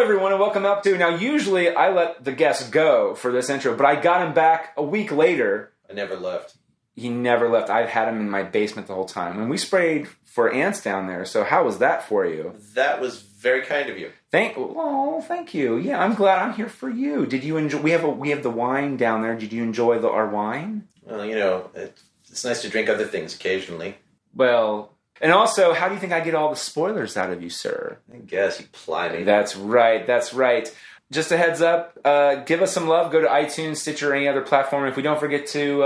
everyone, and welcome up to... Now, usually I let the guests go for this intro, but I got him back a week later. I never left. He never left. I've had him in my basement the whole time. And we sprayed for ants down there, so how was that for you? That was very kind of you. Thank you. Yeah, I'm glad I'm here for you. Did you enjoy... We have the wine down there. Did you enjoy our wine? Well, you know, it's nice to drink other things occasionally. Well... And also, how do you think I get all the spoilers out of you, sir? I guess you ply me. That's right. Just a heads up, give us some love. Go to iTunes, Stitcher, or any other platform. If we do forget to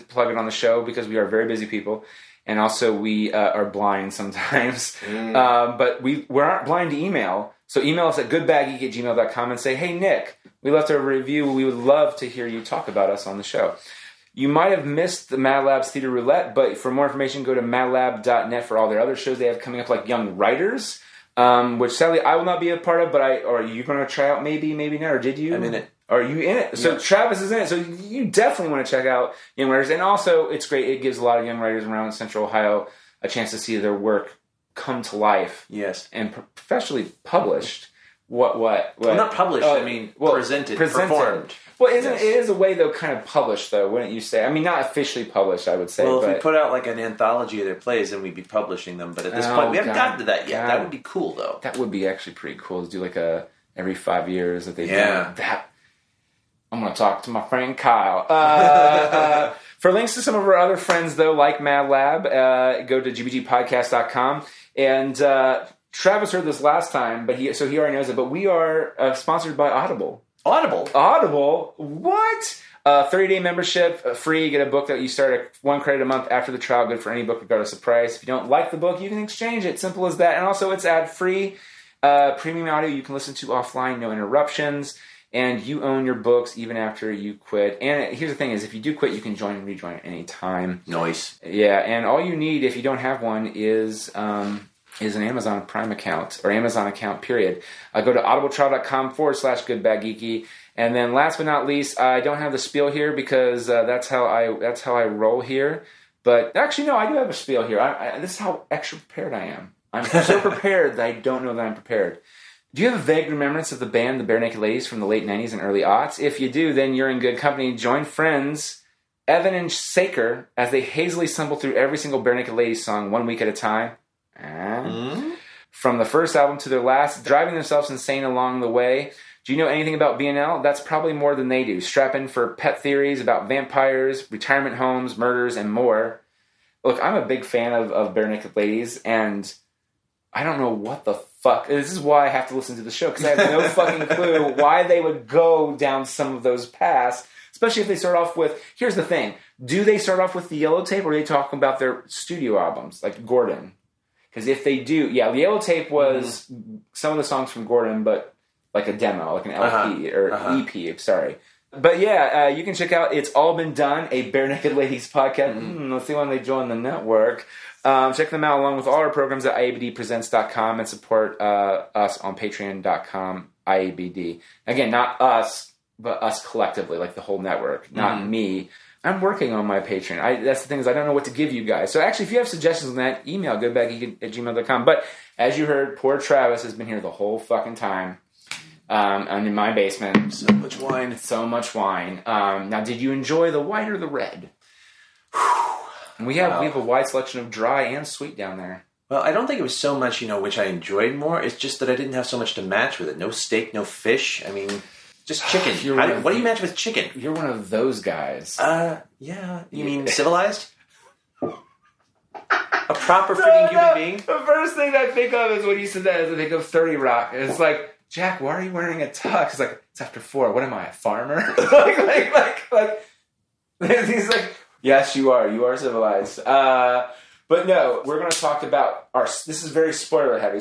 plug it on the show, because we are very busy people, and also we are blind sometimes, but we aren't blind to email. So email us at goodbadgeek@gmail.com and say, hey, Nick, we left a review. We would love to hear you talk about us on the show. You might have missed the Mad Lab's Theater Roulette, but for more information, go to madlab.net for all their other shows they have coming up, like Young Writers, which sadly I will not be a part of, are you going to try out maybe not, or did you? I'm in it. Are you in it? So yeah. Travis is in it, so you definitely want to check out Young Writers. And also, it's great. It gives a lot of young writers around Central Ohio a chance to see their work come to life. Yes. And professionally published. What? Well, not published, presented, performed. Well, it is a way, though, kind of published, though, wouldn't you say? I mean, not officially published, I would say. Well, if we put out like an anthology of their plays, then we'd be publishing them. But at this point, we haven't gotten to that yet. That would be cool, though. That would be actually pretty cool to do like every 5 years that they do that. I'm going to talk to my friend Kyle. For links to some of our other friends, though, like Mad Lab, go to gbgpodcast.com. And Travis heard this last time, so he already knows it. But we are sponsored by Audible. Audible? What? 30-day membership, free. You get a book that you start at 1 credit a month after the trial. Good for any book, regardless of price. If you don't like the book, you can exchange it. Simple as that. And also, it's ad-free. Premium audio you can listen to offline, no interruptions. And you own your books even after you quit. And here's the thing is, if you do quit, you can join and rejoin at any time. Nice. Yeah, and all you need, if you don't have one, is an Amazon Prime account, or Amazon account, period. Go to audibletrial.com/goodbadgeeky. And then last but not least, I don't have the spiel here because that's how I roll here. But actually, no, I do have a spiel here. This is how extra prepared I am. I'm so prepared that I don't know that I'm prepared. Do you have a vague remembrance of the band, the Bare Naked Ladies, from the late 90s and early aughts? If you do, then you're in good company. Join friends Evan and Saker as they hazily stumble through every single Bare Naked Ladies song 1 week at a time. From the first album to their last, driving themselves insane along the way. Do you know anything about BNL? That's probably more than they do. Strap in for pet theories about vampires, retirement homes, murders, and more. Look, I'm a big fan of Bare Naked Ladies, and I don't know what the fuck. This is why I have to listen to the show, because I have no fucking clue why they would go down some of those paths, especially if they start off with... Here's the thing. Do they start off with the Yellow Tape, or are they talking about their studio albums, like Gordon? Because if they do... Yeah, the Yellow Tape was some of the songs from Gordon, but like a demo, like an LP, or EP, sorry. But yeah, you can check out It's All Been Done, a Bare Naked Ladies podcast. Let's see when they join the network. Check them out along with all our programs at iabdpresents.com and support us on patreon.com, IABD. Again, not us, but us collectively, like the whole network, not me. I'm working on my Patreon. That's the thing is I don't know what to give you guys. So actually, if you have suggestions on that, email goodbadgeek@gmail.com. But as you heard, poor Travis has been here the whole fucking time. I'm in my basement. So much wine. Now, did you enjoy the white or the red? We have a wide selection of dry and sweet down there. Well, I don't think it was so much, which I enjoyed more. It's just that I didn't have so much to match with it. No steak, no fish. I mean, just chicken. What do you match with chicken? You're one of those guys. Yeah. You mean civilized? A proper freaking human being? The first thing I think of is when you said that is I think of 30 Rock. And it's like, Jack, why are you wearing a tux? It's like, it's after 4. What am I, a farmer? He's like, yes, you are. You are civilized. But no, we're going to talk about this is very spoiler heavy.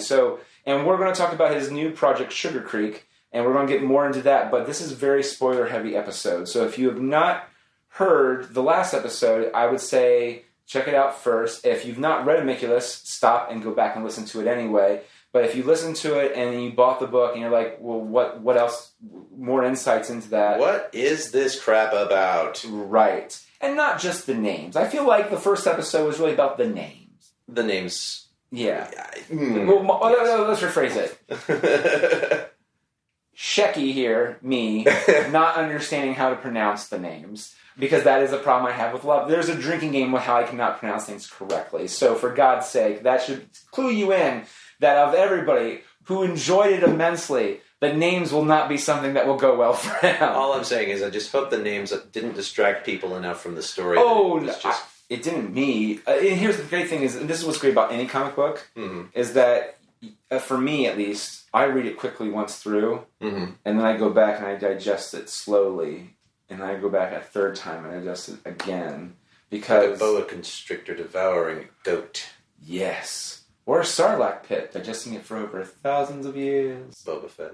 And we're going to talk about his new project, Sugar Creek, and we're going to get more into that. But this is a very spoiler heavy episode. So if you have not heard the last episode, I would say check it out first. If you've not read Amiculus, stop and go back and listen to it anyway. But if you listen to it and you bought the book and you're like, well, what else? More insights into that. What is this crap about? Right. And not just the names. I feel like the first episode was really about the names. The names Yeah. Mm. Well, let's rephrase it. Shecky here, me, not understanding how to pronounce the names. Because that is a problem I have with love. There's a drinking game with how I cannot pronounce things correctly. So for God's sake, that should clue you in that of everybody who enjoyed it immensely, the names will not be something that will go well for him. All I'm saying is I just hope the names didn't distract people enough from the story. It didn't me. And here's the great thing is, and this is what's great about any comic book, is that, for me at least, I read it quickly once through, and then I go back and I digest it slowly. And I go back a third time and adjust it again. Because... Like a boa constrictor devouring a goat. Yes. Or a sarlacc pit, digesting it for over thousands of years. Boba Fett.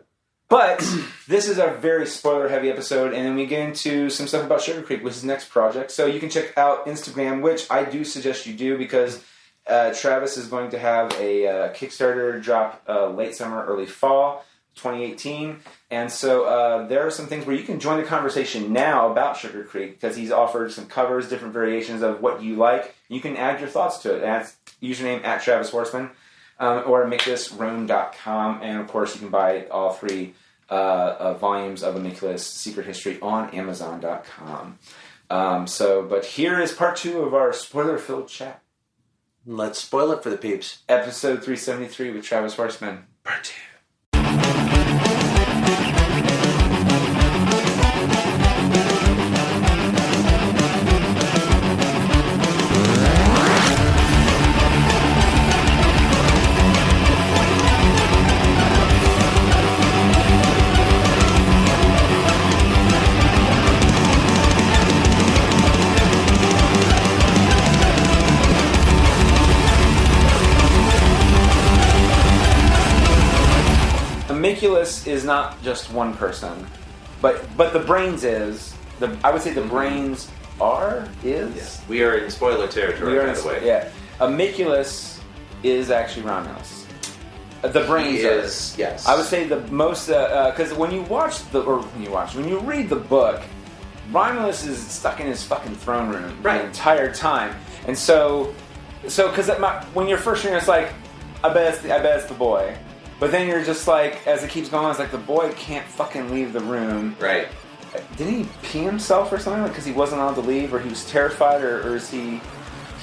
But this is a very spoiler-heavy episode, and then we get into some stuff about Sugar Creek, which is the next project. So you can check out Instagram, which I do suggest you do, because Travis is going to have a Kickstarter drop late summer, early fall, 2018. And so there are some things where you can join the conversation now about Sugar Creek, because he's offered some covers, different variations of what you like. You can add your thoughts to it. That's username at Travis Horseman, or MakeThisRome.com. And of course, you can buy all 3 volumes of Amiculus Secret History on Amazon.com. But here is part 2 of our spoiler-filled chat. Let's spoil it for the peeps. Episode 373 with Travis Horseman, part 2. Amiculus is not just one person, but the brains is. I would say the brains is. Yes. We are in spoiler territory, by the way. Yeah. Amiculus is actually Romulus. The brains is. Yes. I would say the most, because when you read the book, Romulus is stuck in his fucking throne room the entire time, and so because when you're first reading, it's like, I bet it's the boy. But then you're just like, as it keeps going on, it's like the boy can't fucking leave the room. Right. Didn't he pee himself or something? Because he wasn't allowed to leave, or he was terrified, or is he...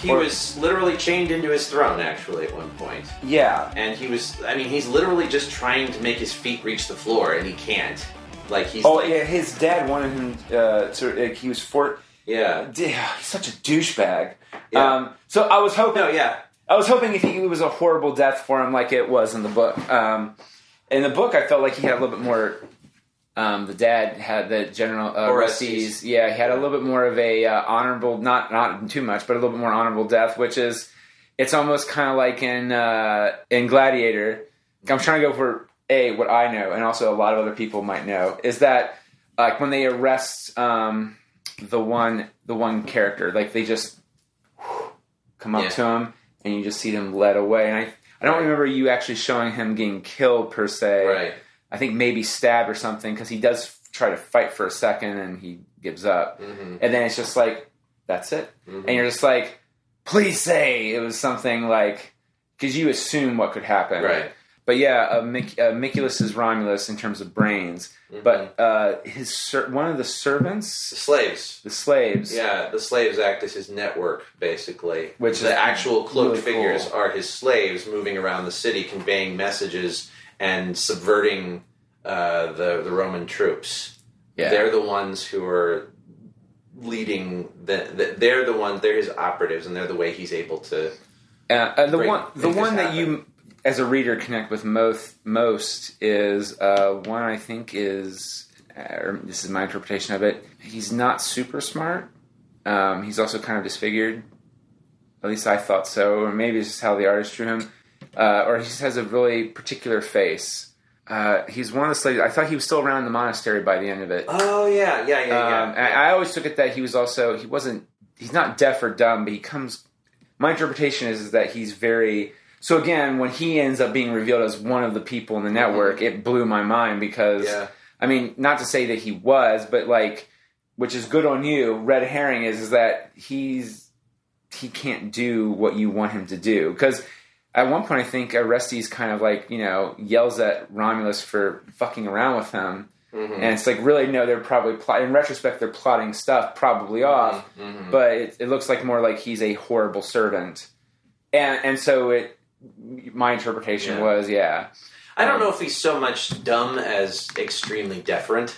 He was literally chained into his throne, actually, at one point. Yeah. And he's literally just trying to make his feet reach the floor, and he can't. His dad wanted him he was Yeah. He's such a douchebag. Yeah. So I was hoping... No, yeah. I was hoping it was a horrible death for him like it was in the book. In the book, I felt like he had a little bit more... the dad had the General Orestes. Yeah, he had a little bit more of a honorable... Not too much, but a little bit more honorable death, which is... It's almost kind of like in Gladiator. I'm trying to go for, what I know, and also a lot of other people might know, is that like when they arrest the one character, like they just come up to him, and you just see them led away. And I don't remember you actually showing him getting killed per se. Right. I think maybe stabbed or something, because he does try to fight for a second and he gives up. Mm-hmm. And then it's just like, that's it. Mm-hmm. And you're just like, please say it was something like, because you assume what could happen. Right. But yeah, Amiculus is Romulus in terms of brains. Mm-hmm. But one of the servants... The slaves. Yeah, the slaves act as his network, basically. Which the actual cloaked really figures cool. are his slaves moving around the city, conveying messages and subverting the Roman troops. Yeah. They're the ones who are leading... they're the ones... They're his operatives, and they're the way he's able to... the one that you... as a reader, connect with most is one I think is, this is my interpretation of it, he's not super smart. He's also kind of disfigured. At least I thought so. Or maybe it's just how the artist drew him. Or he just has a really particular face. He's one of the slaves. I thought he was still around the monastery by the end of it. Oh, yeah. I always took it that he was also, he's not deaf or dumb, but he comes, my interpretation is that he's very... So again, when he ends up being revealed as one of the people in the network, it blew my mind because, I mean, not to say that he was, but like, which is good on you, red herring is that he can't do what you want him to do. Because at one point I think Orestes kind of like, yells at Romulus for fucking around with him. Mm-hmm. And it's like, really, no, they're probably in retrospect, they're plotting stuff probably off, but it looks like more like he's a horrible servant. And so my interpretation was, I don't know if he's so much dumb as extremely deferent.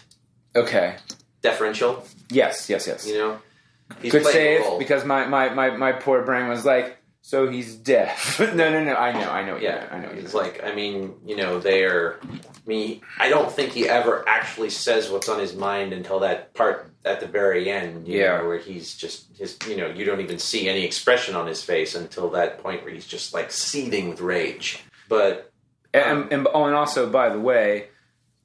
Okay. Deferential. Yes. He's good save, role. because my poor brain was like, so he's deaf. No, I know. I know. It's like, they are. I don't think he ever actually says what's on his mind until that part at the very end. Where he's just you don't even see any expression on his face until that point where he's just like seething with rage. But and also, by the way,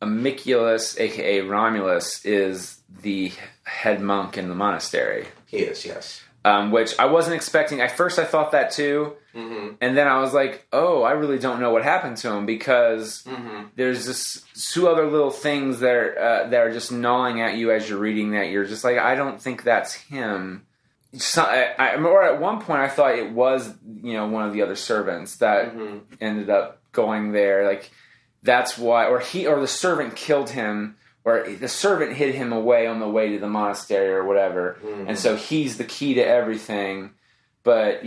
Amiculus, aka Romulus, is the head monk in the monastery. He is, yes. Which I wasn't expecting. At first I thought that too. Mm-hmm. And then I was like, oh, I really don't know what happened to him, because there's just two other little things that are just gnawing at you as you're reading that. You're just like, I don't think that's him. Or at one point I thought it was, one of the other servants that ended up going there. Like, that's why, or the servant killed him, or the servant hid him away on the way to the monastery or whatever. Mm-hmm. And so he's the key to everything. But,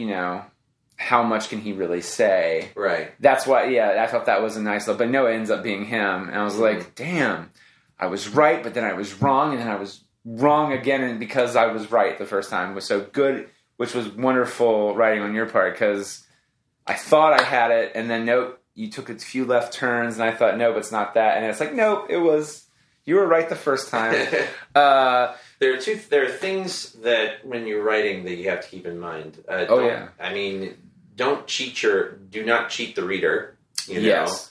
how much can he really say? Right. That's why, I thought that was a nice little, but no, it ends up being him. And I was like, damn, I was right, but then I was wrong, and then I was wrong again, and because I was right the first time was so good, which was wonderful writing on your part, because I thought I had it, and then nope, you took a few left turns, and I thought, nope, it's not that. And it's like, nope, it was... You were right the first time. There are things that when you're writing that you have to keep in mind. Do not cheat the reader. Yes.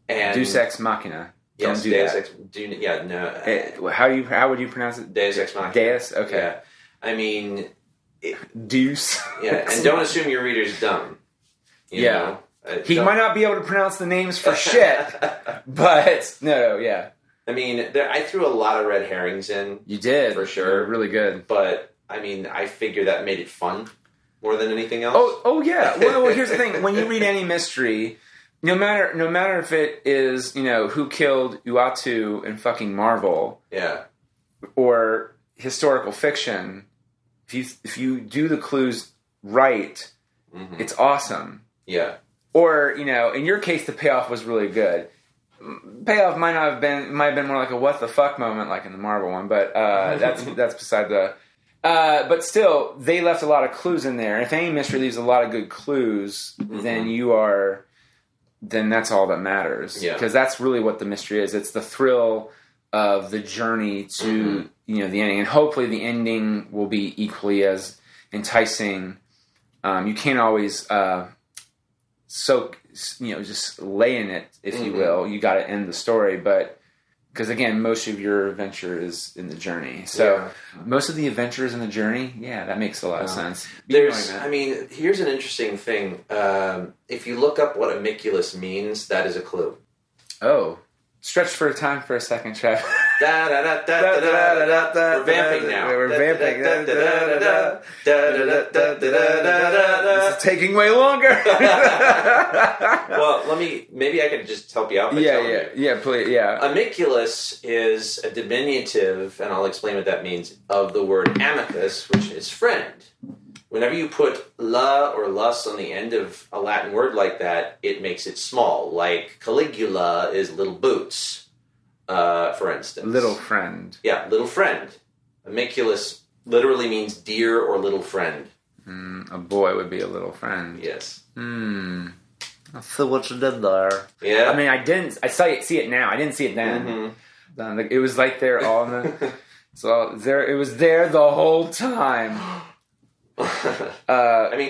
And Deus ex machina. Yes, don't do that. How would you pronounce it? Deus ex machina. Deus. Okay. Yeah. Deuce. Yeah, and don't assume your reader's dumb. You know? He might not be able to pronounce the names for shit, but no. I threw a lot of red herrings in. You did. For sure. You're really good. But, I figure that made it fun more than anything else. Oh yeah. Well, here's the thing. When you read any mystery, no matter if it is, who killed Uatu in fucking Marvel. Yeah. Or historical fiction, if you do the clues right, it's awesome. Yeah. Or, in your case, the payoff was really good. Payoff might have been more like a what the fuck moment, like in the Marvel one, but that's beside the. But still, they left a lot of clues in there. If any mystery leaves a lot of good clues, then that's all that matters. Yeah. Because that's really what the mystery is. It's the thrill of the journey to the ending, and hopefully the ending will be equally as enticing. You can't always just lay in it, if you will. You got to end the story, but because again, most of your adventure is in the journey. So most of the adventure is in the journey. Yeah, that makes a lot of sense. Here's an interesting thing. If you look up what Amiculus means, that is a clue. Oh. Stretch for time for a second, Trev. We're vamping now. We're vamping. This is taking way longer. Well, maybe I could just help you out by telling you. Yeah, please, yeah. Amiculus is a diminutive, and I'll explain what that means, of the word amicus, which is friend. Whenever you put la or lus on the end of a Latin word like that, it makes it small. Like Caligula is little boots, for instance. Little friend. Yeah, little friend. Amiculus literally means dear or little friend. A boy would be a little friend. Yes. I see what you did there. Yeah. I see it now. I didn't see it then. It was like there all in the... it was there the whole time.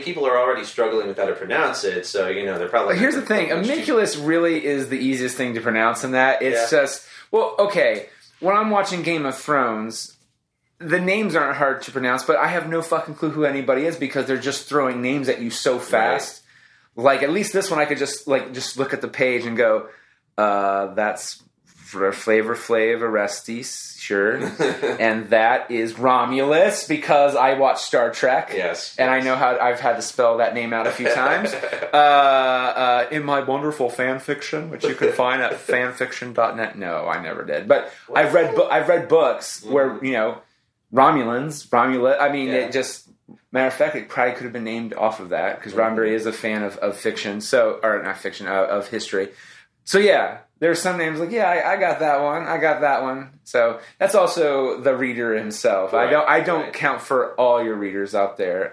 People are already struggling with how to pronounce it, so they're probably. Here's the thing: Amiculus really is the easiest thing to pronounce in that. It's just when I'm watching Game of Thrones, the names aren't hard to pronounce, but I have no fucking clue who anybody is because they're just throwing names at you so fast. Right. Like at least this one, I could just look at the page and go, "That's Flavor Flav Orestes, sure. And that is Romulus, because I watch Star Trek. Yes. And I know how I've had to spell that name out a few times. In my wonderful fan fiction, which you can find at fanfiction.net. No, I never did. But I've read books where, Romulus. I mean, it just... Matter of fact, it probably could have been named off of that, because Roddenberry is a fan of fiction, or not fiction, of history. So yeah, there are some names like, I got that one. So that's also the reader himself. Right, I don't count for all your readers out there.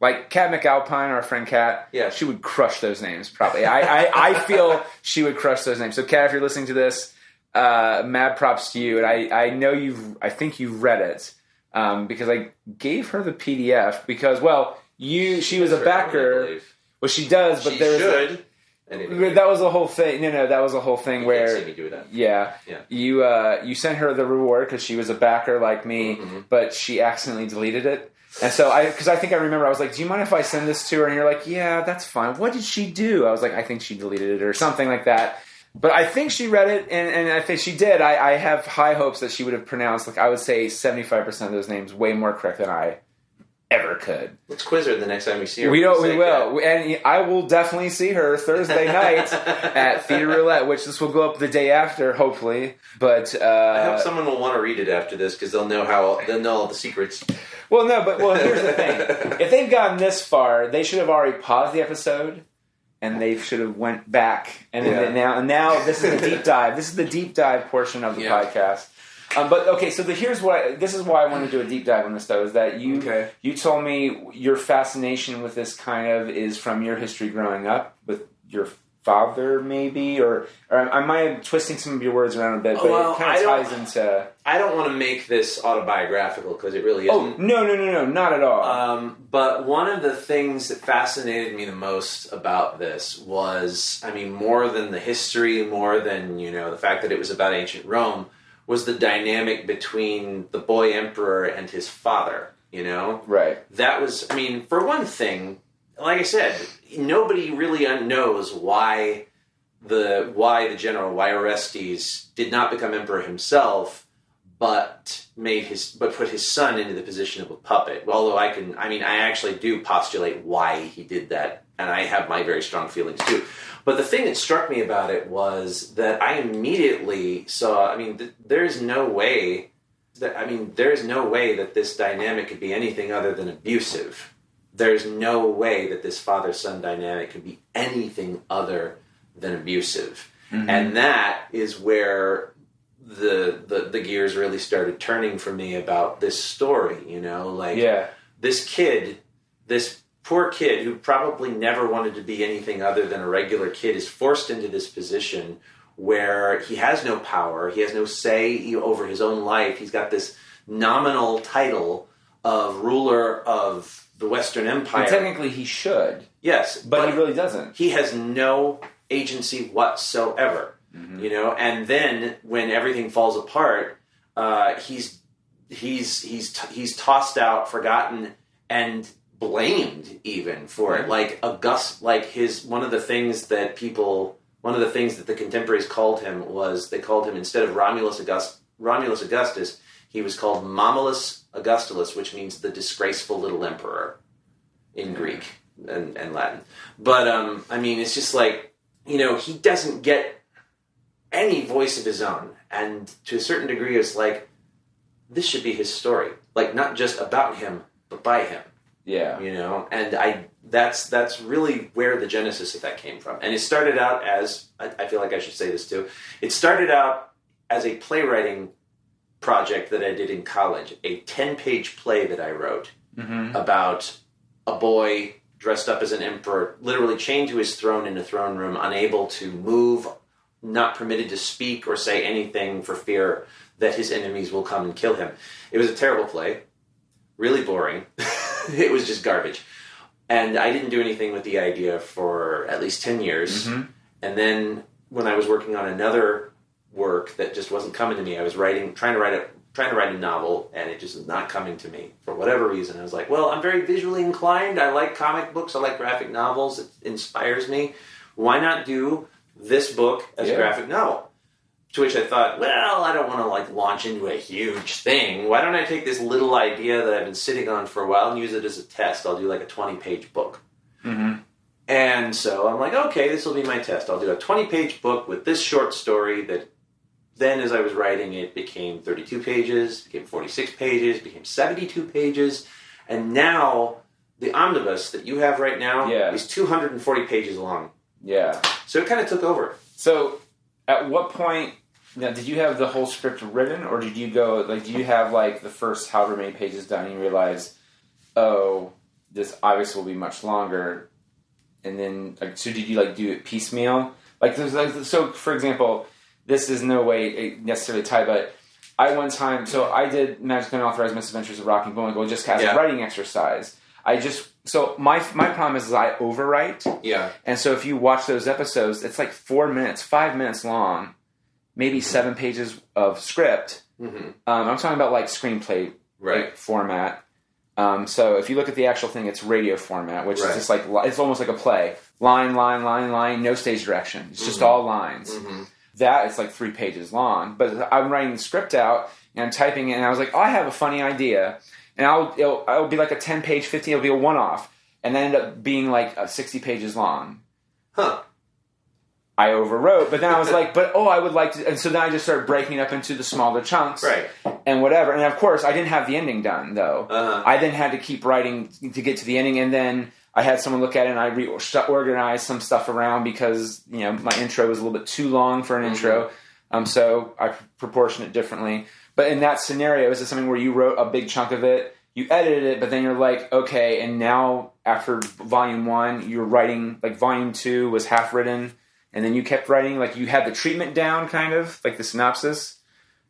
Like Kat McAlpine, our friend Kat, she would crush those names probably. I feel she would crush those names. So Kat, if you're listening to this, mad props to you. And I think you've read it. Because I gave her the PDF because, she was a backer. Well, she does, but that was a whole thing. No, that was a whole thing where can't see me do that. Yeah. You sent her the reward because she was a backer like me, but she accidentally deleted it. And so I think I remember I was like, do you mind if I send this to her? And you're like, yeah, that's fine. What did she do? I was like, I think she deleted it or something like that. But I think she read it, and I think she did. I have high hopes that she would have pronounced, I would say, 75% of those names way more correct than I ever could. Let's quiz her the next time we see her. We will. And I will definitely see her Thursday night at Theater Roulette, which this will go up the day after, hopefully. But I hope someone will want to read it after this, because they'll know all the secrets. Well, here's the thing. If they've gotten this far, they should have already paused the episode. And they should have went back, and now this is the deep dive. This is the deep dive portion of the podcast. But okay, so this is why I want to do a deep dive on this, though. Is that you told me your fascination with this kind of is from your history growing up with your father, maybe, or I might be twisting some of your words around a bit, but it kind of ties into. I don't want to make this autobiographical because it really isn't. Oh, no, not at all. But one of the things that fascinated me the most about this was, more than the history, more than, the fact that it was about ancient Rome, was the dynamic between the boy emperor and his father, Right. That was, for one thing, like I said, nobody really knows why Orestes did not become emperor himself, but put his son into the position of a puppet. Although I actually do postulate why he did that, and I have my very strong feelings too. But the thing that struck me about it was that I immediately saw. There is no way that this dynamic could be anything other than abusive. There's no way that this father-son dynamic could be anything other than abusive. Mm-hmm. And that is where the gears really started turning for me about this story, this poor kid who probably never wanted to be anything other than a regular kid is forced into this position where he has no power, he has no say over his own life. He's got this nominal title of ruler of the Western Empire. And technically he should. Yes. But he really doesn't. He has no agency whatsoever. Mm-hmm. And then when everything falls apart, he's tossed out, forgotten, and blamed even for it. One of the things that the contemporaries called him was, they called him, instead of Romulus Augustus, he was called Mammalus Augustulus, which means the disgraceful little emperor in Greek and Latin. But it's just he doesn't get any voice of his own, and to a certain degree it's this should be his story, not just about him but by him. And that's really where the genesis of that came from. And it started out as, I feel like I should say this too, it started out as a playwriting project that I did in college, a 10-page play that I wrote about a boy dressed up as an emperor, literally chained to his throne in a throne room, unable to move, not permitted to speak or say anything for fear that his enemies will come and kill him. It was a terrible play, really boring. It was just garbage. And I didn't do anything with the idea for at least 10 years. Mm-hmm. And then when I was working on another work that just wasn't coming to me, I was trying to write a novel, and it just was not coming to me for whatever reason. I was like, well, I'm very visually inclined. I like comic books. I like graphic novels. It inspires me. Why not do this book as a graphic novel? To which I thought, well, I don't want to like launch into a huge thing. Why don't I take this little idea that I've been sitting on for a while and use it as a test? I'll do like a 20-page book. Mm-hmm. And so I'm like, okay, this will be my test. I'll do a 20-page book with this short story that then as I was writing it became 32 pages, became 46 pages, became 72 pages. And now the omnibus that you have right now is 240 pages long. Yeah. So it kind of took over. So at what point, now, did you have the whole script written, or did you go, like, do you have, like, the first however many pages done and you realize, oh, this obviously will be much longer, and then, like, so did you, like, do it piecemeal? Like, so, for example, this is no way necessarily tied, but I one time, so I did Magic and Unauthorized Misadventures of Rocky and Bullwinkle just as a writing exercise. So my problem is I overwrite. Yeah. And so if you watch those episodes, it's like 4 minutes, 5 minutes long, maybe 7 pages of script. Mm-hmm. I'm talking about like screenplay format. So if you look at the actual thing, it's radio format, which is just like, it's almost like a play. Line, no stage direction. It's just all lines. Mm-hmm. That is like 3 pages long. But I'm writing the script out, and I'm typing it, and I was like, oh, I have a funny idea. And it'll be like a 10-page, 15, it'll be a one-off. And then end up being like 60 pages long. Huh. I overwrote, but then I was like, I would like to... And so then I just started breaking it up into the smaller chunks. Right. And whatever. And of course, I didn't have the ending done, though. Uh-huh. I then had to keep writing to get to the ending, and then I had someone look at it, and I reorganized some stuff around because, my intro was a little bit too long for an intro. So I proportioned it differently. But in that scenario, is it something where you wrote a big chunk of it, you edited it, but then you're like, okay, and now after volume 1, you're writing, like volume 2 was half written, and then you kept writing, like you had the treatment down, kind of, like the synopsis?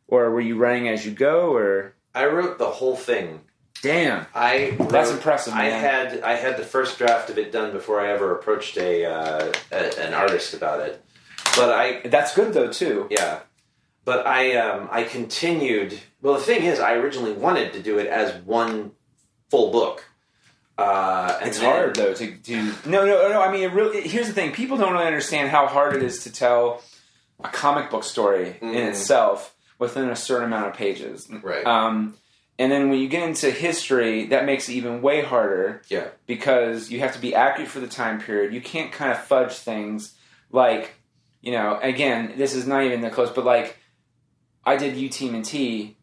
Or were you writing as you go, or? I wrote the whole thing. Damn. That's impressive, man. I had the first draft of it done before I ever approached an artist about it. But That's good, though, too. Yeah. But I continued... Well, the thing is, I originally wanted to do it as one full book. It's hard, though, to do... No. I mean, here's the thing. People don't really understand how hard it is to tell a comic book story in itself within a certain amount of pages. Right. And then when you get into history, that makes it even way harder. Yeah. Because you have to be accurate for the time period. You can't kind of fudge things like, again, this is not even that close, but like, I did UTMT,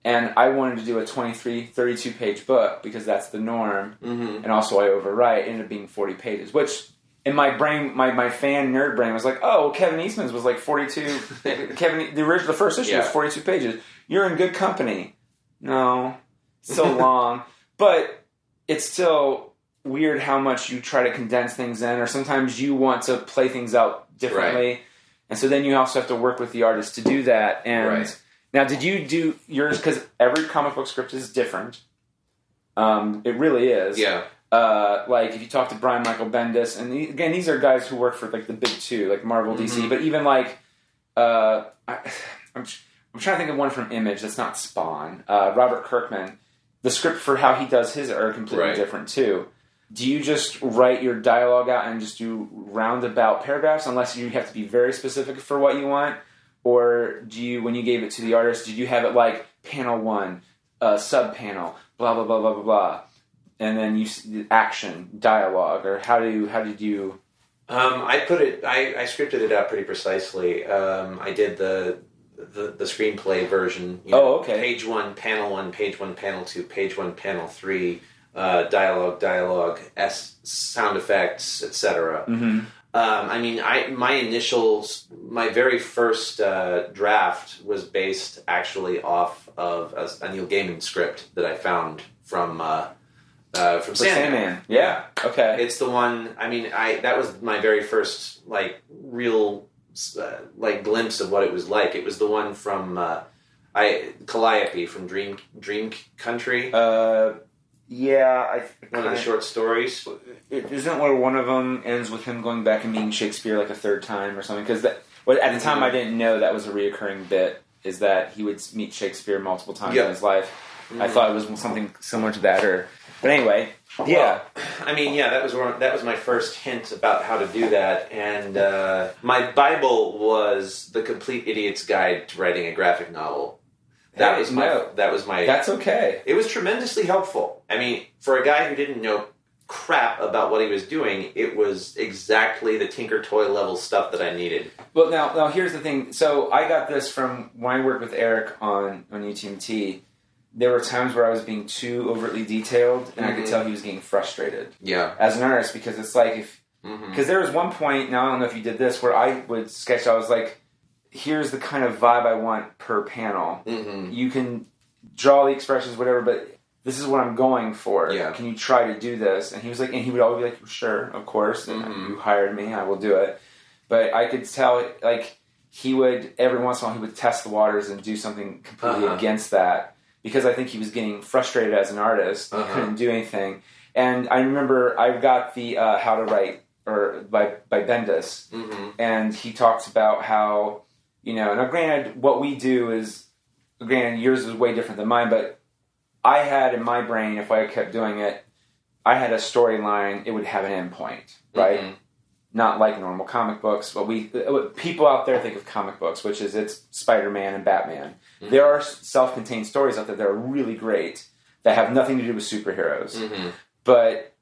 and I wanted to do a 23, 32-page book because that's the norm, and also I overwrite. It ended up being 40 pages, which in my brain, my fan nerd brain was like, oh, Kevin Eastman's was like 42. The first issue was 42 pages. You're in good company. No, so long, but it's still weird how much you try to condense things in, or sometimes you want to play things out differently. Right. And so then you also have to work with the artist to do that. And now, did you do yours? Because every comic book script is different. It really is. Yeah. Like if you talk to Brian Michael Bendis, and again, these are guys who work for like the big two, like Marvel, DC. But even like, I'm trying to think of one from Image that's not Spawn. Robert Kirkman. The script for how he does his are completely different too. Do you just write your dialogue out and just do roundabout paragraphs unless you have to be very specific for what you want? Or do you, when you gave it to the artist, did you have it like panel 1, sub-panel, blah, blah, blah, blah, blah, blah, and then you action, dialogue, or how did you... I scripted it out pretty precisely. I did the screenplay version. Okay. Page 1, page 1, panel 2, page 1, panel 3... dialogue, sound effects, etc. I mean, my very first draft was based actually off of a Neil Gaiman script that I found from Sandman. Yeah. Okay. It's the one. I mean, that was my very first real glimpse of what it was like. It was the one from Calliope from Dream Country. Yeah, one of the short stories. Isn't where one of them ends with him going back and meeting Shakespeare like a third time or something? Because at the time I didn't know that was a reoccurring bit. Is that he would meet Shakespeare multiple times in his life? I thought it was something similar to that, or But anyway, yeah. Well, I mean, yeah, that was my first hint about how to do that, and my Bible was The Complete Idiot's Guide to Writing a Graphic Novel. That was my. That's okay. It was tremendously helpful. I mean, for a guy who didn't know crap about what he was doing, it was exactly the Tinker Toy level stuff that I needed. Well, now here's the thing. So I got this from when I worked with Eric on UTMT. There were times where I was being too overtly detailed, and I could tell he was getting frustrated. Yeah. As an artist, because it's like because there was one point. Now I don't know if you did this, where I would sketch. I was like, here's the kind of vibe I want per panel. You can draw the expressions, whatever, but this is what I'm going for. Yeah. Can you try to do this? And he was like, and he would always be like, sure, of course. And you hired me, I will do it. But I could tell, like, he would, every once in a while, he would test the waters and do something completely against that. Because I think he was getting frustrated as an artist. He couldn't do anything. And I remember I got the How to Write by Bendis. And he talks about how, now granted, what we do is, granted, yours is way different than mine, but I had in my brain, if I kept doing it, I had a storyline, it would have an endpoint, right? Not like normal comic books. What people out there think of comic books, which is it's Spider-Man and Batman. There are self-contained stories out there that are really great that have nothing to do with superheroes. But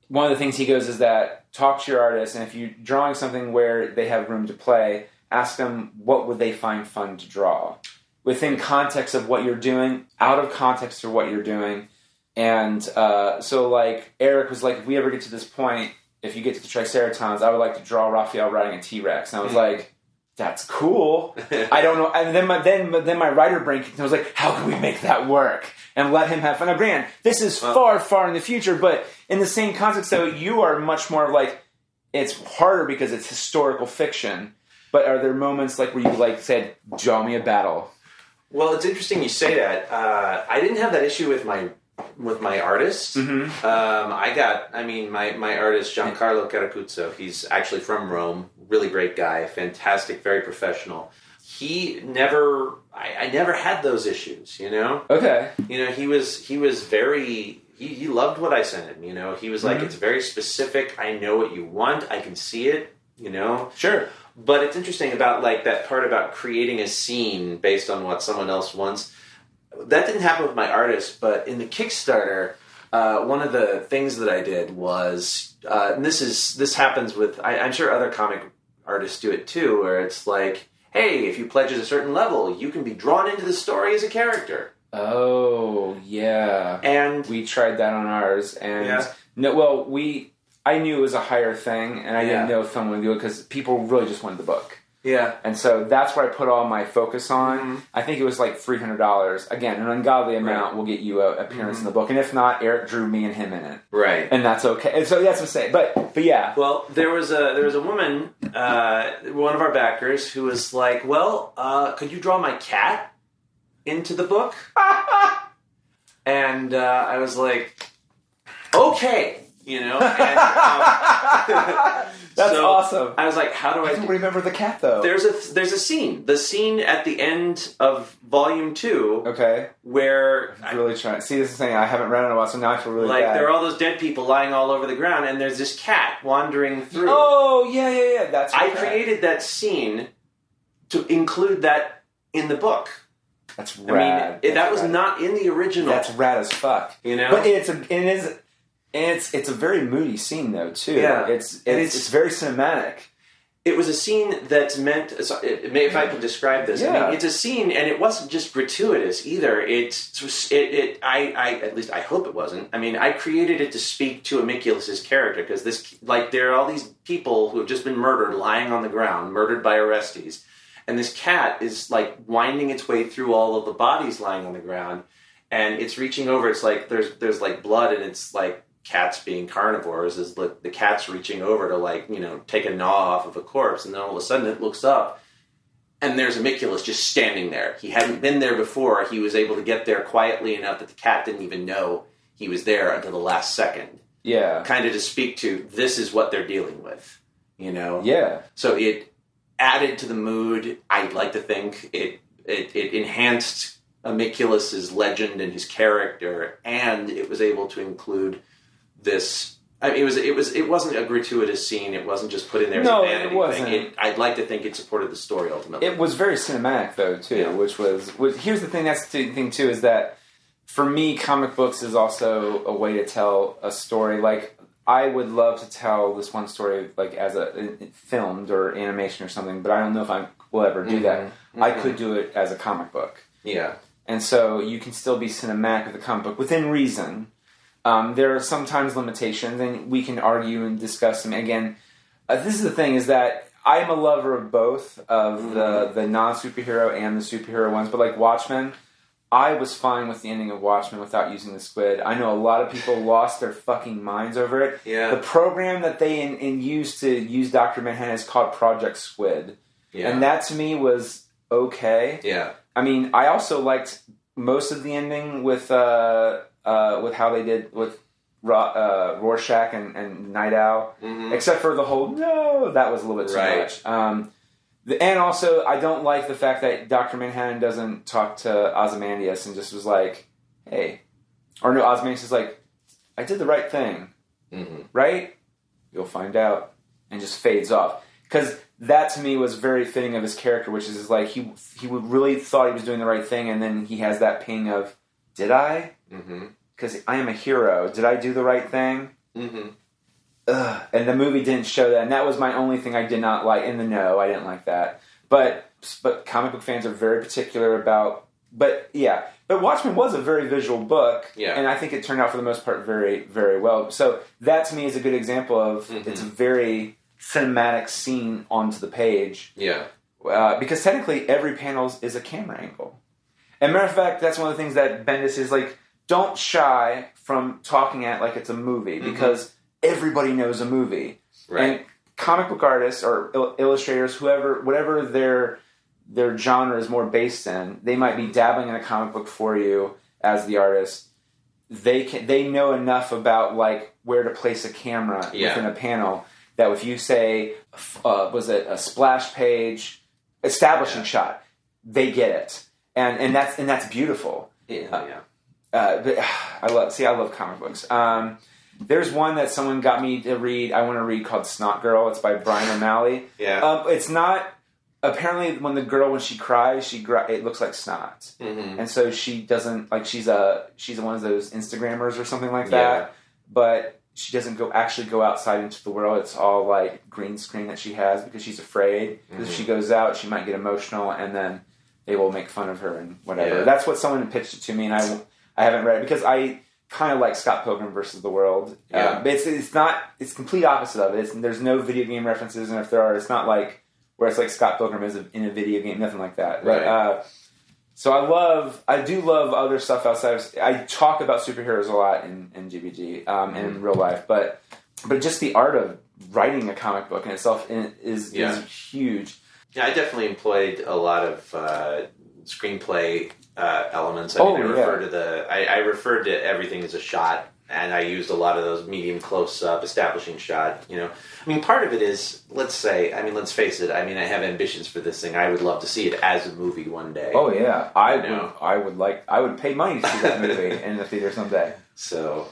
one of the things he goes is that talk to your artist, and if you're drawing something where they have room to play, ask them what would they find fun to draw within context of what you're doing, out of context of what you're doing. And so like Eric was like, if we ever get to this point, if you get to the Triceratons, I would like to draw Raphael riding a T-Rex. And I was like, that's cool. I don't know. And then my writer brain kicked in. I was like, how can we make that work and let him have fun? Now, granted, this is far, far in the future, but in the same context, though, you are much more like, it's harder because it's historical fiction. But are there moments like where you like said, draw me a battle? Well, it's interesting you say that. I didn't have that issue with my artist. My artist, Giancarlo Caracuzzo, he's actually from Rome, really great guy, fantastic, very professional. I never had those issues, Okay. He was very, he loved what I sent him, he was like, it's very specific, I know what you want, I can see it, Sure. But it's interesting about like that part about creating a scene based on what someone else wants. That didn't happen with my artist, but in the Kickstarter, one of the things that I did was, and this happens with, I'm sure other comic artists do it too, where it's like, hey, if you pledge at a certain level, you can be drawn into the story as a character. Oh, yeah. And we tried that on ours, and I knew it was a higher thing, and I didn't know if someone would do it because people really just wanted the book. Yeah. And so that's where I put all my focus on. I think it was like $300. Again, an ungodly amount will get you an appearance in the book. And if not, Eric drew me and him in it. Right. And that's okay. And so that's what I'm saying. But yeah. Well, there was a woman, one of our backers, who was like, well, could you draw my cat into the book? And I was like, okay. And, that's awesome. I was like, how do I don't remember the cat though? There's a scene. The scene at the end of Volume 2. Okay. Where I'm really trying. See, this is the thing. I haven't read it in a while, so now I feel really bad. There are all those dead people lying all over the ground, and there's this cat wandering through. Oh, yeah. That's I created that scene to include that in the book. That's rad. That was not in the original. That's rad as fuck. But it's a very moody scene though too. Yeah, it's very cinematic. It was a scene that's meant. If I can describe this, it's a scene, and it wasn't just gratuitous either. I at least I hope it wasn't. I created it to speak to Amiculus's character because there are all these people who have just been murdered, lying on the ground, murdered by Orestes, and this cat is like winding its way through all of the bodies lying on the ground, and it's reaching over. It's like there's like blood, and it's like. Cats being carnivores is the cat's reaching over to take a gnaw off of a corpse, and then all of a sudden it looks up and there's Amiculus just standing there. He hadn't been there before. He was able to get there quietly enough that the cat didn't even know he was there until the last second. Yeah. Kind of to speak to, this is what they're dealing with, Yeah. So it added to the mood. I'd like to think it enhanced Amiculus's legend and his character, and it was able to include this. I mean, it wasn't a gratuitous scene. It wasn't just put in there as a vanity it wasn't. thing. I'd like to think it supported the story ultimately. It was very cinematic though too, which was here's the thing. That's the thing too is that for me, comic books is also a way to tell a story. Like I would love to tell this one story like as a filmed or animation or something, but I don't know if I will ever do that. Mm-hmm. I could do it as a comic book. Yeah, and so you can still be cinematic with a comic book within reason. There are sometimes limitations, and we can argue and discuss them. Again, this is the thing, is that I'm a lover of both, of the non-superhero and the superhero ones. But like Watchmen, I was fine with the ending of Watchmen without using the squid. I know a lot of people lost their fucking minds over it. Yeah. The program that they used to use Dr. Manhattan is called Project Squid. Yeah. And that to me was okay. Yeah. I mean, I also liked most of the ending with how they did with Rorschach and Night Owl, except for the whole that was a little bit too much. And also, I don't like the fact that Dr. Manhattan doesn't talk to Ozymandias and just was like, "Hey," or no, Ozymandias is like, "I did the right thing, right? You'll find out," and just fades off. Because that to me was very fitting of his character, which is like he would really thought he was doing the right thing, and then he has that ping of, "Did I?" Because I am a hero. Did I do the right thing? Ugh. And the movie didn't show that, and that was my only thing I did not like. In the know, I didn't like that. But comic book fans are very particular about. But Watchmen was a very visual book, and I think it turned out for the most part very, very well. So that to me is a good example of it's a very cinematic scene onto the page. Yeah, because technically every panel is a camera angle. And matter of fact, that's one of the things that Bendis is like. Don't shy from talking at like it's a movie, because everybody knows a movie. Right. And comic book artists or illustrators, whatever their genre is more based in, they might be dabbling in a comic book for you as the artist. They know enough about like where to place a camera within a panel that if you say was it a splash page establishing shot, they get it, and that's beautiful. But I love comic books. There's one that someone got me to read. I want to read called Snot Girl. It's by Brian O'Malley. Yeah. It's not. Apparently, when she cries, it looks like snot, and so she doesn't like. She's one of those Instagrammers or something like that. But she doesn't go outside into the world. It's all like green screen that she has because she's afraid. Because if she goes out, she might get emotional, and then they will make fun of her and whatever. Yeah. That's what someone pitched it to me, and I haven't read it because I kind of like Scott Pilgrim versus the World. Yeah. It's complete opposite of it. There's no video game references, and if there are, it's not like where it's like Scott Pilgrim is in a video game, nothing like that. Right. But, so I do love other stuff outside of. I talk about superheroes a lot in GBG and in real life, but just the art of writing a comic book in itself is huge. Yeah, I definitely employed a lot of screenplay elements. I referred to everything as a shot, and I used a lot of those medium close-up establishing shot. I mean, part of it is, let's face it. I mean, I have ambitions for this thing. I would love to see it as a movie one day. Oh yeah, I would pay money to see that movie in the theater someday. So,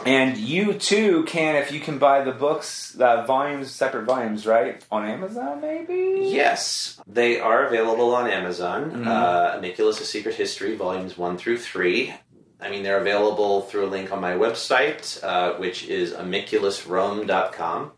and you too can, if you can buy the books, separate volumes, right, on Amazon, maybe. Yes, they are available on Amazon. Amiculus: A Secret History, volumes 1 through 3. I mean, they're available through a link on my website, which is amiculusrome.com.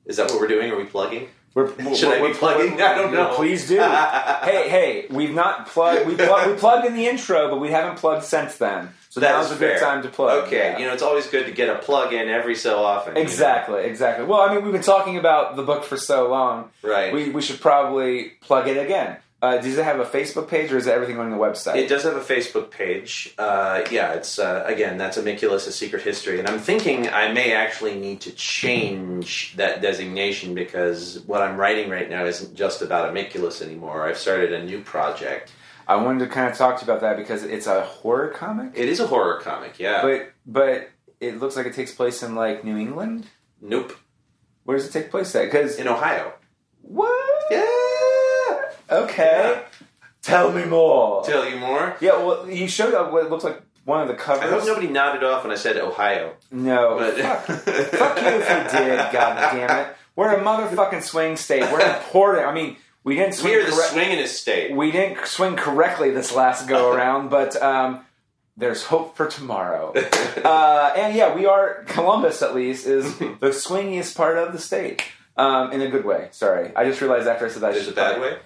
Is that what we're doing? Are we plugging? Should I be plugging? I don't know. Please do. hey, we've not plugged. We plugged in the intro, but we haven't plugged since then. So now's a good time to plug. Okay, it's always good to get a plug in every so often. Exactly. Well, I mean, we've been talking about the book for so long. Right. We should probably plug it again. Does it have a Facebook page, or is everything on the website? It does have a Facebook page. It's again, that's Amiculus: A Secret History, and I'm thinking I may actually need to change that designation because what I'm writing right now isn't just about Amiculus anymore. I've started a new project. I wanted to kind of talk to you about that because it's a horror comic. It is a horror comic, yeah. But it looks like it takes place in like New England. Nope. Where does it take place at? Because in Ohio. What? Yeah. Okay. Tell me more. Tell you more? Yeah, well, you showed up what looks like one of the covers. I hope nobody nodded off when I said Ohio. No. But Fuck you if you did, god damn it. We're a motherfucking swing state. We're important. I mean, we didn't swing We're the swingingest state. We didn't swing correctly this last go-around, but there's hope for tomorrow. And yeah, we are, Columbus at least, is the swingiest part of the state. In a good way. Sorry. I just realized after I said that. There's a bad way?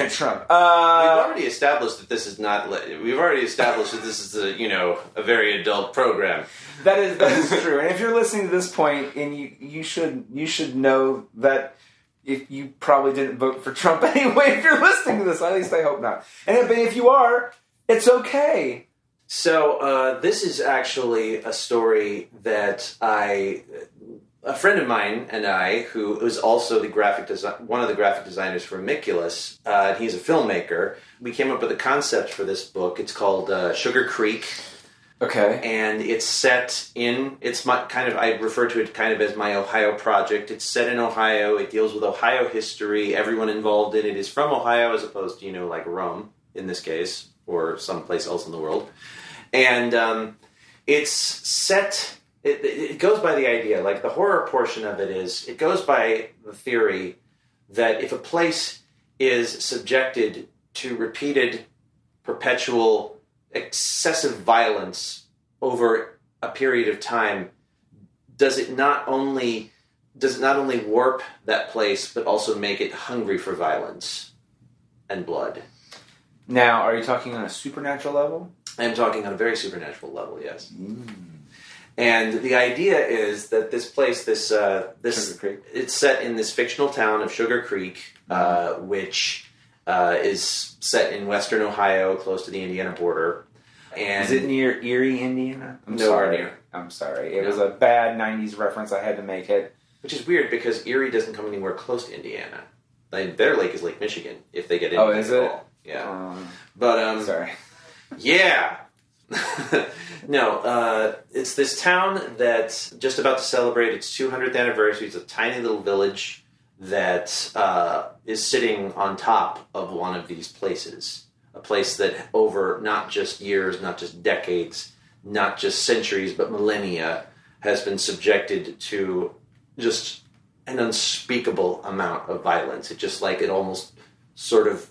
Trump. We've already established that this is not. We've already established that this is a very adult program. That is true. And if you're listening to this point, and you should know that if you probably didn't vote for Trump anyway. If you're listening to this, at least I hope not. And if you are, it's okay. So this is actually a story that a friend of mine and I, who was also one of the graphic designers for Amiculus, he's a filmmaker. We came up with a concept for this book. It's called Sugar Creek. Okay. And it's set in, I refer to it kind of as my Ohio project. It's set in Ohio. It deals with Ohio history. Everyone involved in it is from Ohio as opposed to, like Rome in this case, or someplace else in the world. And it's set, it goes by the idea, like the horror portion of it is, it goes by the theory that if a place is subjected to repeated, perpetual, excessive violence over a period of time, does it not only warp that place, but also make it hungry for violence and blood? Now, are you talking on a supernatural level? I am talking on a very supernatural level, yes. And the idea is that this place, this Sugar Creek, it's set in this fictional town of Sugar Creek, which is set in western Ohio, close to the Indiana border. And is it near Erie, Indiana? Nowhere near. I'm sorry. It was a bad 90s reference. I had to make it. Which is weird because Erie doesn't come anywhere close to Indiana. Their lake is Lake Michigan, if they get into it at all. Yeah. But, sorry. Yeah. No, it's this town that's just about to celebrate its 200th anniversary. It's a tiny little village that is sitting on top of one of these places. A place that over not just years, not just decades, not just centuries, but millennia has been subjected to just an unspeakable amount of violence. It almost sort of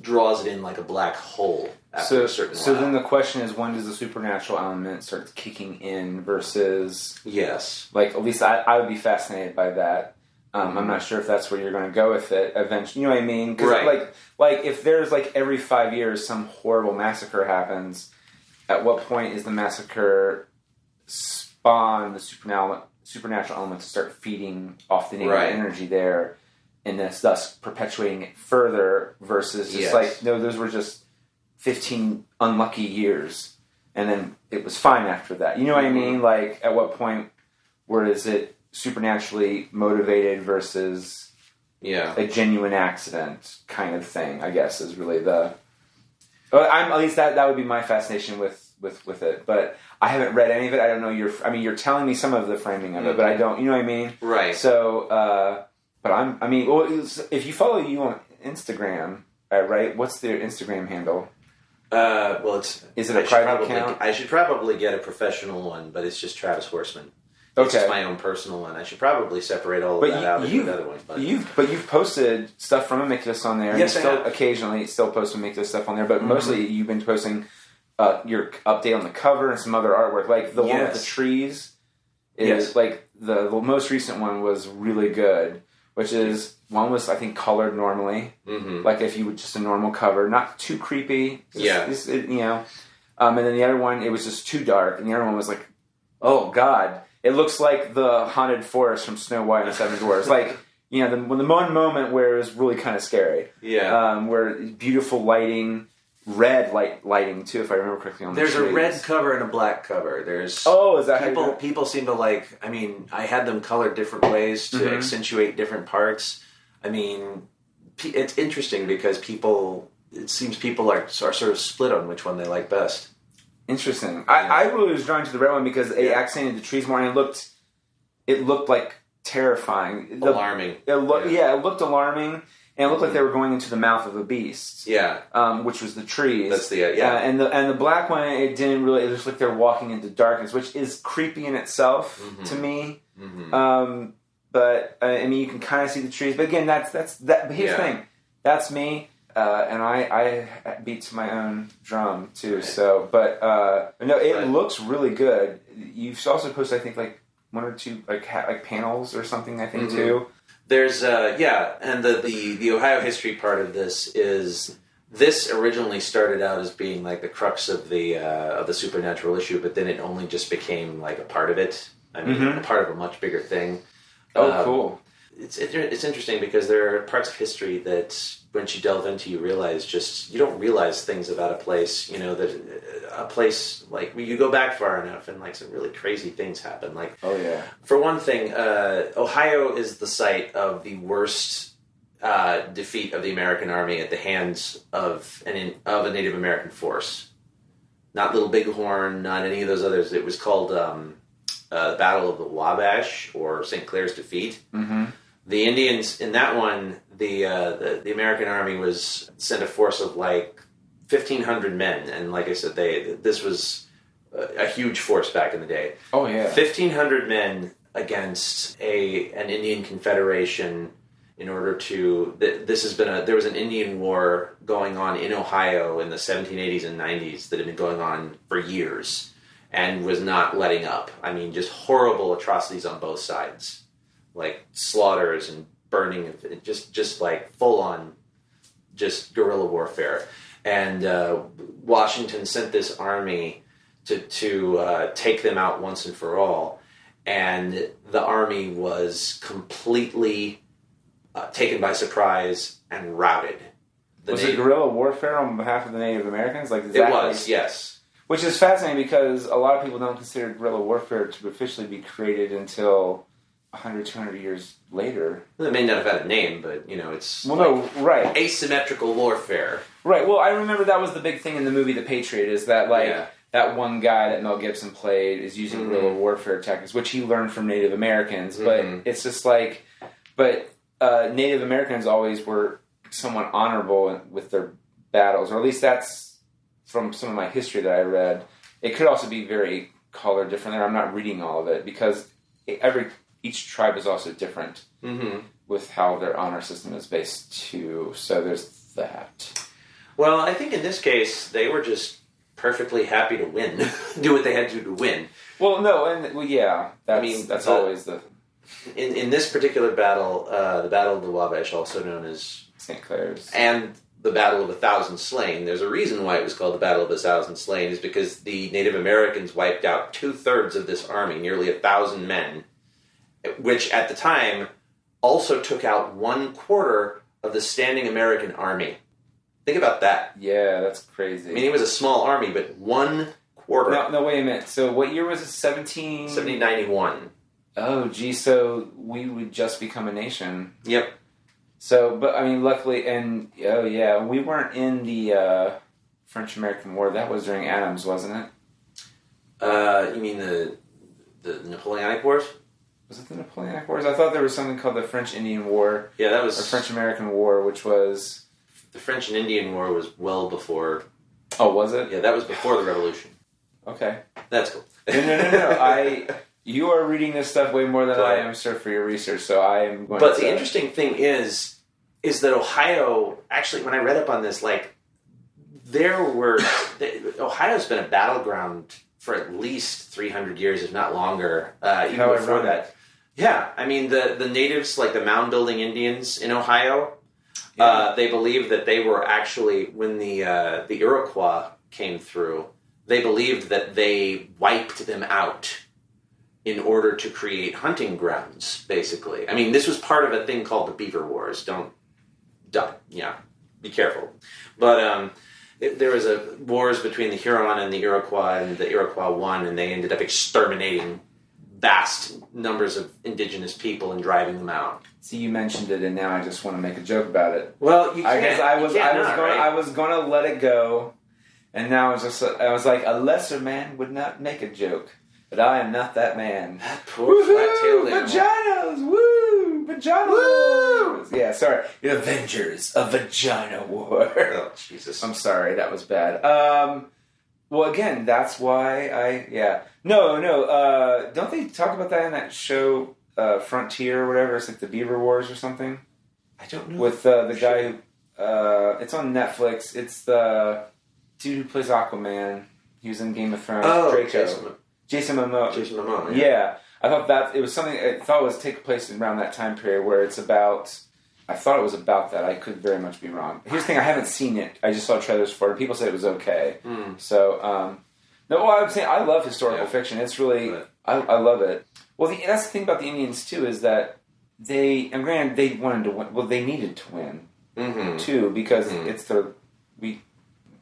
draws it in like a black hole after a certain while. So then the question is, when does the supernatural element start kicking in versus... Yes. Like, at least I would be fascinated by that. I'm not sure if that's where you're going to go with it eventually. You know what I mean? Because like if there's every 5 years some horrible massacre happens, at what point is the massacre spawn the supernatural element to start feeding off the negative energy there, and thus perpetuating it further versus just no, those were just 15 unlucky years, and then it was fine after that. You know what I mean? Like, at what point, where is it supernaturally motivated versus a genuine accident kind of thing, I guess, is really the... at least that would be my fascination with it. But I haven't read any of it. I don't know you're telling me some of the framing of it, but I don't... You know what I mean? Right. So, if you follow you on Instagram, right? What's their Instagram handle? Is it a private account? I should probably get a professional one, but it's just Travis Horseman. Okay. It's just my own personal one. I should probably separate all of that out into another one. But you've posted stuff from Amiculus on there. Yes, and you occasionally still post Amiculus stuff on there, but mostly you've been posting your update on the cover and some other artwork. Like the one with the trees is like the most recent one was really good, which is one was I think colored normally, like if you would just a normal cover, not too creepy. And then the other one it was just too dark, and the other one was like, oh god. It looks like the haunted forest from Snow White and the Seven Dwarfs. Like, the one moment where it was really kind of scary. Yeah. Where beautiful lighting, red lighting too, if I remember correctly. There's a red cover and a black cover. There's is that how you people seem to like? I mean, I had them colored different ways to accentuate different parts. I mean, it's interesting because it seems people are sort of split on which one they like best. Interesting. I really was drawn to the red one because it accented the trees more, and it looked like terrifying. Alarming. It looked alarming. And it looked like they were going into the mouth of a beast. Yeah. Which was the trees. That's the and the black one, it didn't really. It just looked like they're walking into darkness, which is creepy in itself to me. Mm-hmm. But I mean, you can kind of see the trees. But again, that's that. But here's the thing. That's me, and I beat to my own drum too. Right. So, but no, it looks really good. You've also posted, I think, like one or two like panels or something. I think too. There's and the Ohio history part of this is this originally started out as being like the crux of the supernatural issue, but then it only just became like a part of it. I mean, a part of a much bigger thing. Oh, cool. It's interesting because there are parts of history that once you delve into, you don't realize things about a place. You know, that a place like you go back far enough and like some really crazy things happen. Like, oh yeah. For one thing, Ohio is the site of the worst defeat of the American army at the hands of a Native American force. Not Little Bighorn, not any of those others. It was called the Battle of the Wabash or St. Clair's Defeat. Mm-hmm. The Indians in that one, the American army was sent a force of like 1,500 men, and like I said, this was a huge force back in the day. Oh yeah, 1,500 men against an Indian confederation. In order to there was an Indian war going on in Ohio in the 1780s and 90s that had been going on for years and was not letting up. I mean, just horrible atrocities on both sides. Like slaughters and burning, just like full on, just guerrilla warfare. And Washington sent this army to take them out once and for all. And the army was completely taken by surprise and routed. Was it guerrilla warfare on behalf of the Native Americans? Like exactly? It was, yes. Which is fascinating because a lot of people don't consider guerrilla warfare to officially be created until 100, 200 years later. Well, it may not have had a name, but, you know, it's right. Asymmetrical warfare. Right. Well, I remember that was the big thing in the movie The Patriot, is that, that one guy that Mel Gibson played is using guerrilla warfare tactics, which he learned from Native Americans. But it's just like... But Native Americans always were somewhat honorable with their battles, or at least that's from some of my history that I read. It could also be very colored differently. I'm not reading all of it, because each tribe is also different with how their honor system is based too. So there's that. Well, I think in this case, they were just perfectly happy to win. Do what they had to win. Well, no, and yeah. That's always the... In this particular battle, the Battle of the Wabash, also known as St. Clair's, and the Battle of 1,000 Slain, there's a reason why it was called the Battle of 1,000 Slain, is because the Native Americans wiped out 2/3 of this army, nearly 1,000 men, which at the time also took out 1/4 of the standing American army. Think about that. Yeah, that's crazy. I mean, it was a small army, but 1/4. No, wait a minute. So what year was it? 1791. Oh, gee, so we would just become a nation. Yep. So, but I mean, luckily, and oh yeah, we weren't in the French-American War. That was during Adams, wasn't it? You mean the Napoleonic Wars? Was it the Napoleonic Wars? I thought there was something called the French-Indian War. Yeah, that was... Or French-American War, which was... The French and Indian War was well before... Oh, was it? Yeah, that was before the Revolution. Okay. That's cool. No. You are reading this stuff way more than I am, sir, for your research, so I am going But the interesting thing is that Ohio... Actually, when I read up on this, like, Ohio's been a battleground for at least 300 years, if not longer, even before that. Yeah, I mean, the natives, like the mound-building Indians in Ohio, they believed that they were actually, when the Iroquois came through, they believed that they wiped them out in order to create hunting grounds, basically. I mean, this was part of a thing called the Beaver Wars. Be careful. But there was wars between the Huron and the Iroquois, and the Iroquois won, and they ended up exterminating vast numbers of indigenous people and driving them out. See, you mentioned it, and now I just want to make a joke about it. Well, you can't. I was going to let it go, and now I was like, a lesser man would not make a joke. but I am not that man. That poor flat-tailed animal. Vaginas! Woo! Vagina wars! Yeah, sorry. The Avengers of Vagina War. Oh, Jesus. I'm sorry, that was bad. Well, again, that's why No, don't they talk about that in that show, Frontier or whatever? It's like the Beaver Wars or something? I don't know. With the guy who... it's on Netflix. It's the dude who plays Aquaman. He was in Game of Thrones. Oh, Draco. Jason Momoa. Jason Momoa, Yeah. I thought that... It was something... I thought it was take place around that time period where it's about... I thought it was about that. I could very much be wrong. Here's the thing. I haven't seen it. I just saw trailers for it. People said it was okay. So, no, well, I'm saying I love historical fiction. It's really... I love it. Well, that's the thing about the Indians, too, is that they... And granted, they wanted to win. Well, they needed to win, too, because it's the...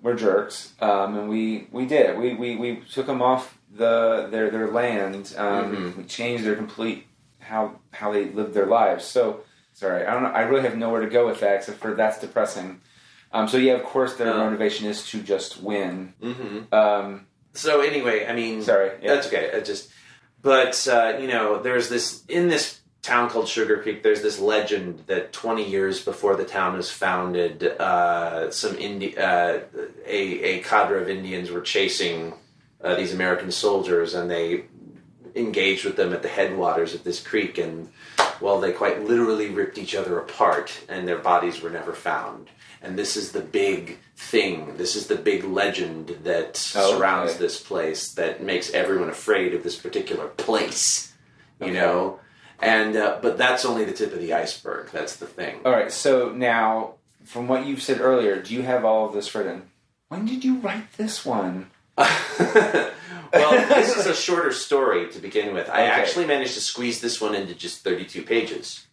We're jerks, and we did. We took them off their land. We changed their complete... How they lived their lives. So... Sorry, I don't know. I really have nowhere to go with that except for that's depressing. So yeah, of course, their motivation is to just win. So anyway, I mean, sorry, that's okay. There's this in this town called Sugar Creek. There's this legend that 20 years before the town was founded, a cadre of Indians were chasing these American soldiers, and they engaged with them at the headwaters of this creek, and they quite literally ripped each other apart, and their bodies were never found. And this is the big thing. This is the big legend that surrounds this place that makes everyone afraid of this particular place, you know? And but that's only the tip of the iceberg. That's the thing. All right, so now, from what you've said earlier, do you have all of this written? When did you write this one? Well, this is a shorter story to begin with. I actually managed to squeeze this one into just 32 pages.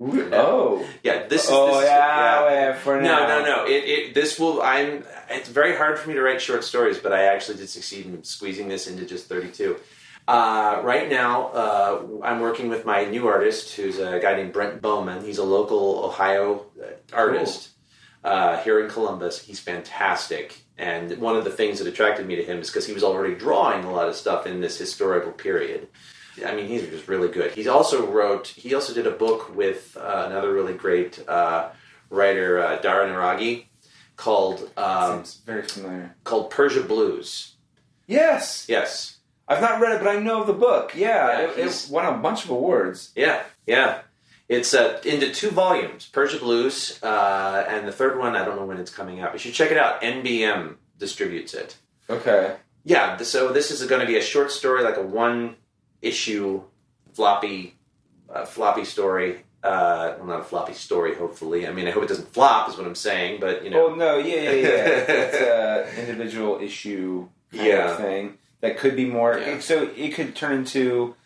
Oh. Yeah, this is... For now. No. It's very hard for me to write short stories, but I actually did succeed in squeezing this into just 32. Right now, I'm working with my new artist, who's a guy named Brent Bowman. He's a local Ohio artist here in Columbus. He's fantastic. And one of the things that attracted me to him is because he was already drawing a lot of stuff in this historical period. I mean, he's just really good. He also did a book with another really great writer, Dara Naragi, called... seems very familiar. Called Persia Blues. Yes! Yes. I've not read it, but I know the book. Yeah, it won a bunch of awards. Yeah. It's into 2 volumes, Persia Blues, and the third one, I don't know when it's coming out. You should check it out. NBM distributes it. Okay. Yeah, so this is going to be a short story, like a 1-issue floppy story. Well, not a floppy story, hopefully. I mean, I hope it doesn't flop, is what I'm saying, but, you know. Oh, no, yeah. It's an individual issue kind of thing that could be more... Yeah. So it could turn into...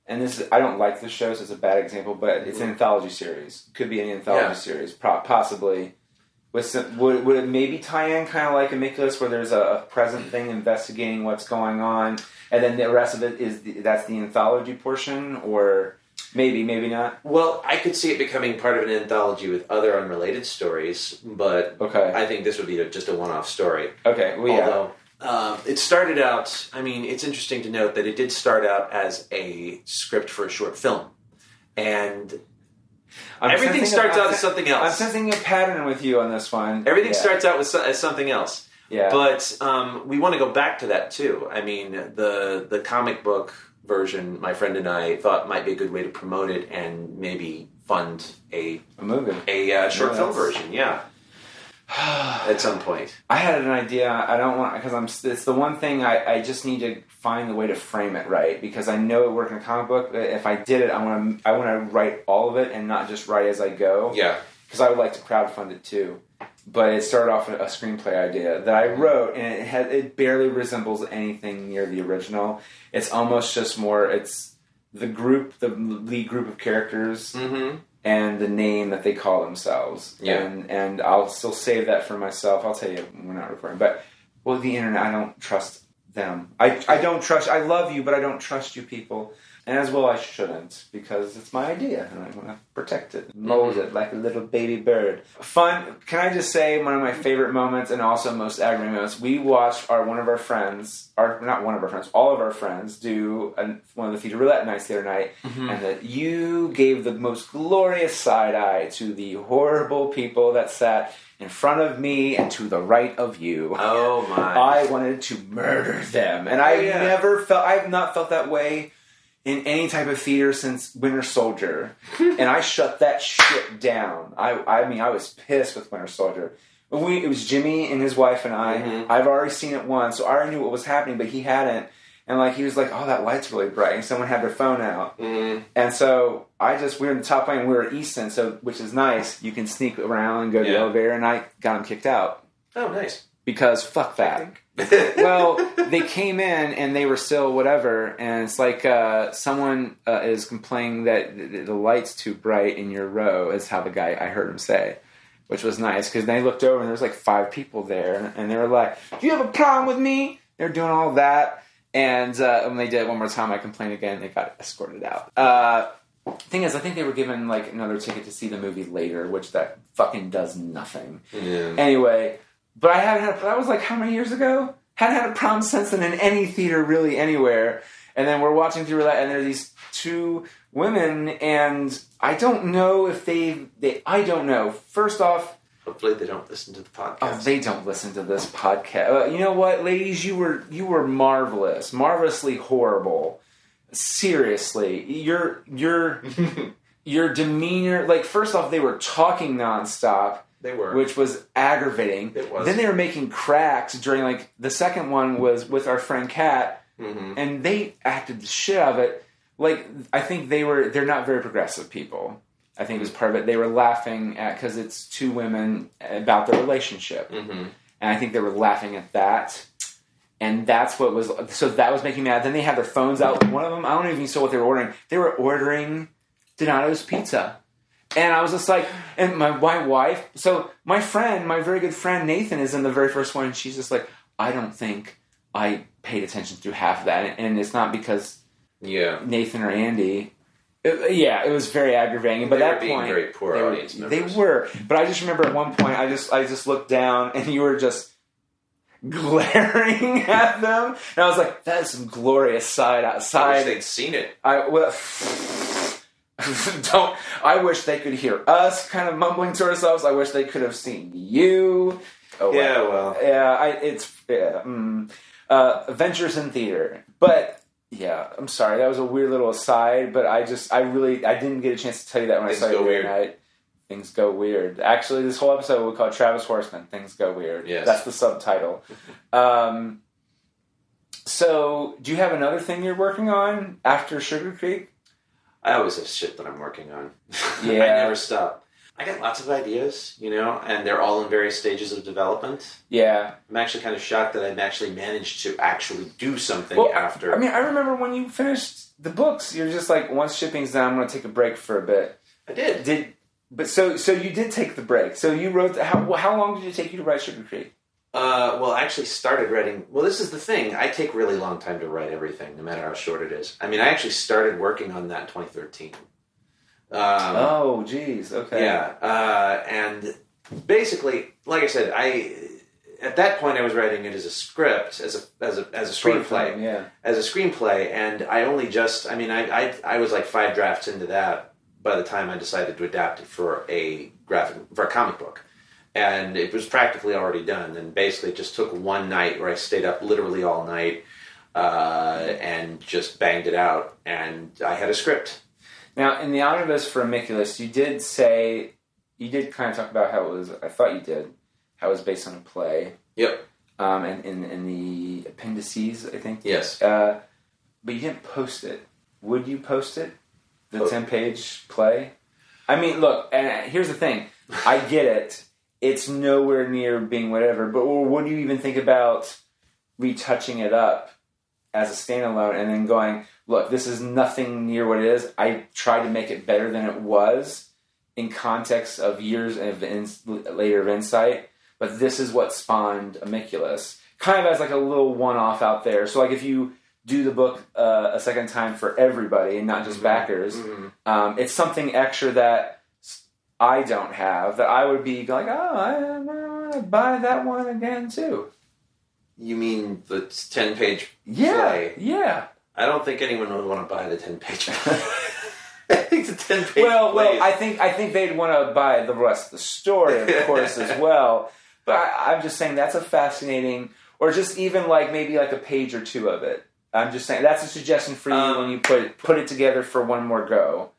And I don't like this show, so it's a bad example, but it's an anthology series. Could be an anthology series, possibly. Would it maybe tie in kind of like Amiculus, where there's a present thing investigating what's going on, and then the rest of it that's the anthology portion, or maybe not? Well, I could see it becoming part of an anthology with other unrelated stories, but I think this would be just a one-off story. Okay, well, Although, it started out, I mean, it's interesting to note that it did start out as a script for a short film. And everything starts out as something else. I'm sensing a pattern with you on this one. Everything starts out as something else. Yeah. But we want to go back to that, too. I mean, the comic book version, my friend and I thought might be a good way to promote it and maybe fund a movie. A short film version, at some point. I had an idea. I don't want, because it's the one thing I just need to find the way to frame it right, because I know it worked in a comic book. If I did it, I want to write all of it and not just write as I go. Yeah. Because I would like to crowdfund it too. But it started off with a screenplay idea that I wrote, and it barely resembles anything near the original. It's almost just more, it's the lead group of characters, and the name that they call themselves. Yeah. And I'll still save that for myself. I'll tell you when we're not recording. But, the internet, I don't trust them. I don't trust, I love you, but I don't trust you people. And as well I shouldn't, because it's my idea, and I want to protect it, mold it like a little baby bird. Fun, can I just say, one of my favorite moments, and also most aggravating moments, we watched all of our friends do one of the theater roulette nights the other night, and that you gave the most glorious side eye to the horrible people that sat in front of me and to the right of you. Oh my. I wanted to murder them. And I've not felt that way in any type of theater since Winter Soldier. And I shut that shit down. I mean, I was pissed with Winter Soldier. It was Jimmy and his wife and I. I've already seen it once, so I already knew what was happening, but he hadn't. And he was like, oh, that light's really bright. And someone had their phone out. And so we were in the top lane, we were at Easton, which is nice. You can sneak around and go to the elevator, and I got him kicked out. Oh, nice. Because fuck that. Well, they came in and they were still whatever, and it's like someone is complaining that the light's too bright in your row, is how I heard him say. Which was nice, because they looked over and there was like 5 people there, and they were like, do you have a problem with me? They're doing all that. And when they did it one more time, I complained again. They got escorted out. Thing is, I think they were given another ticket to see the movie later, which that fucking does nothing. Yeah. Anyway, but I haven't had. That was how many years ago? Hadn't had a problem since then in any theater really anywhere. And then we're watching through that, and there are these 2 women, and I don't know if they. I don't know. First off. Hopefully they don't listen to the podcast. Oh, they don't listen to this podcast. You know what, ladies? You were marvelous. Marvelously horrible. Seriously. Your demeanor... first off, they were talking nonstop. They were. Which was aggravating. It was. Then they were making cracks during, the second one was with our friend Kat. And they acted the shit out of it. I think they're not very progressive people. I think it was part of it. They were laughing at, because it's 2 women, about their relationship. And I think they were laughing at that. And that's what was... So that was making me mad. Then they had their phones out. One of them, I don't even know what they were ordering. They were ordering Donato's Pizza. And I was just like... And my wife... So my very good friend Nathan is in the very first one. And she's just like, I don't think I paid attention through half of that. And it's not because Nathan or Andy... It was very aggravating. But at that point, very poor audience members. They were. But I just remember at one point, I just looked down, and you were just glaring at them, and I was like, "That is some glorious side outside." I wish they'd seen it. I wish they could hear us kind of mumbling to ourselves. I wish they could have seen you. Oh, yeah, well, Adventures in theater, but. Yeah, I'm sorry. That was a weird little aside, but I didn't get a chance to tell you that when I saw you the other night. Things go weird. Actually, this whole episode we call Travis Horseman. Things go weird. Yes. That's the subtitle. So, do you have another thing you're working on after Sugar Creek? I always have shit that I'm working on. Yeah. I never stop. I got lots of ideas, and they're all in various stages of development. Yeah. I'm actually kind of shocked that I've actually managed to actually do something after. I mean, I remember when you finished the books, you're just like, once shipping's done, I'm going to take a break for a bit. I did. So you did take the break. So you wrote, how long did it take you to write Sugar Creek? I actually started writing... Well, this is the thing. I take a really long time to write everything, no matter how short it is. I mean, I actually started working on that in 2013. Oh, geez. Okay. Yeah. And basically, like I said, at that point I was writing it as a script, as a screenplay. Yeah. As a screenplay, and I only just... I mean, I was like 5 drafts into that by the time I decided to adapt it for a comic book. And it was practically already done. And basically it just took one night where I stayed up literally all night and just banged it out. And I had a script. Now, in the omnibus for Amiculus, you did kind of talk about how it was, I thought you did, how it was based on a play. Yep. And in the appendices, I think. Yes. But you didn't post it. Would you post it? The 10-page play? I mean, look, and here's the thing. I get it. It's nowhere near being whatever, but what do you even think about retouching it up as a standalone and then going, look, this is nothing near what it is. I tried to make it better than it was in context of years later of insight, but this is what spawned Amiculus. Kind of as like a little one-off out there. So like if you do the book a second time for everybody and not just backers. Mm-hmm. It's something extra that I don't have that I would be like, I want to buy that one again too. You mean the 10-page play? Yeah. I don't think anyone would want to buy the 10-page play. I think the 10-page play. Well, I think they'd want to buy the rest of the story, of course, as well. But I'm just saying that's a fascinating, or just even like maybe like a page or two of it. I'm just saying that's a suggestion for you when you put it together for one more go.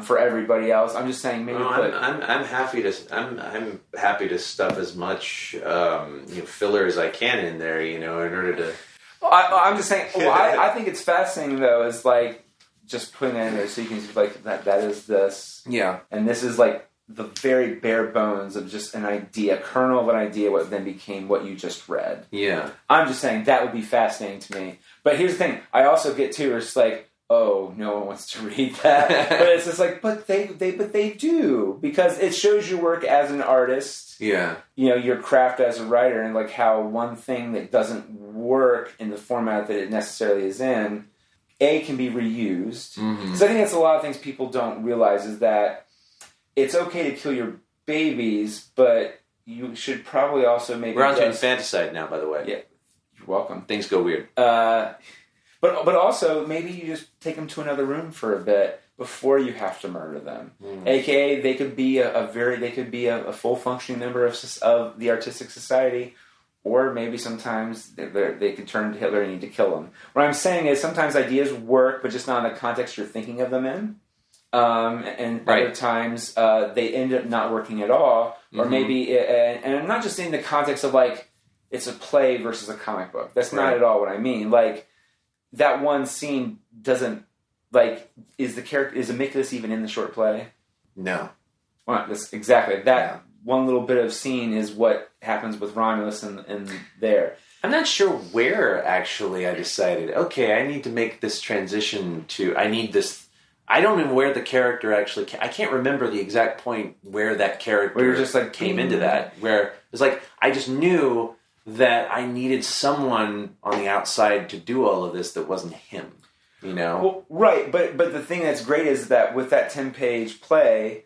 For everybody else, I'm just saying maybe. I'm happy to stuff as much filler as I can in there, in order to. I'm just saying. Well, I think it's fascinating though. Is like just putting that in there so you can see like that is this. Yeah. And this is like the very bare bones of just an idea, kernel of an idea, what then became what you just read. Yeah. I'm just saying that would be fascinating to me. But here's the thing: I also get to it's like. Oh, no one wants to read that. But it's just like, but they do, because it shows your work as an artist. Yeah. Your craft as a writer, and like how one thing that doesn't work in the format that it necessarily is in, can be reused. Mm-hmm. So I think that's a lot of things people don't realize is that it's okay to kill your babies, but you should probably also maybe... We're on to infanticide now, by the way. Yeah. You're welcome. Things go weird. But also, maybe you just take them to another room for a bit before you have to murder them. Mm. AKA, they could be a full functioning member of the artistic society, or maybe sometimes they could turn into Hitler and need to kill them. What I'm saying is sometimes ideas work, but just not in the context you're thinking of them in. And other times they end up not working at all, or maybe, and I'm not just in the context of like it's a play versus a comic book. That's not at all what I mean. Like. That one scene doesn't, like, is Amiculus even in the short play? No. Well, that's exactly. That one little bit of scene is what happens with Romulus and there. I'm not sure where, actually, I decided, okay, I need to make this transition I don't even where the character actually I can't remember the exact point where that character just like, came into that, where it's like, I just knew... that I needed someone on the outside to do all of this that wasn't him, Well, right, but the thing that's great is that with that 10-page play,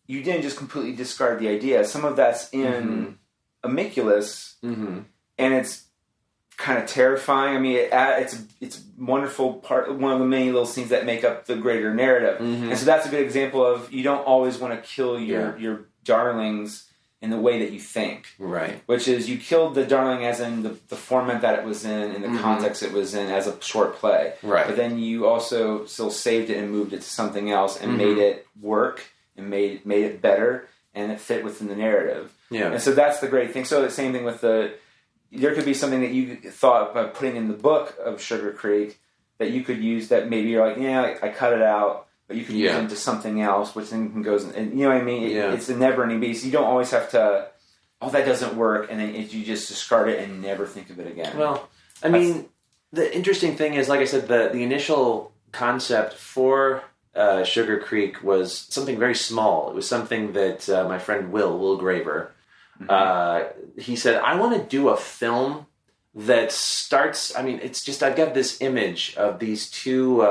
you didn't just completely discard the idea. Some of that's in Amiculus, and it's kind of terrifying. I mean, it's a wonderful part, one of the many little scenes that make up the greater narrative. And so that's a good example of you don't always want to kill your darlings in the way that you think. Right. Which is you killed the darling as in the format that it was in the context it was in as a short play. Right. But then you also still saved it and moved it to something else and made it work and made it better and it fit within the narrative. Yeah. And so that's the great thing. So the same thing with there could be something that you thought about putting in the book of Sugar Creek that you could use that maybe you're like, I cut it out. But you can use it into something else, which then goes, and you know what I mean? It's a never-ending beast. You don't always have to, that doesn't work, and then you just discard it and never think of it again. Well, I mean, the interesting thing is, like I said, the initial concept for Sugar Creek was something very small. It was something that my friend Will Graver, he said, I want to do a film that starts, it's just, I've got this image of these two...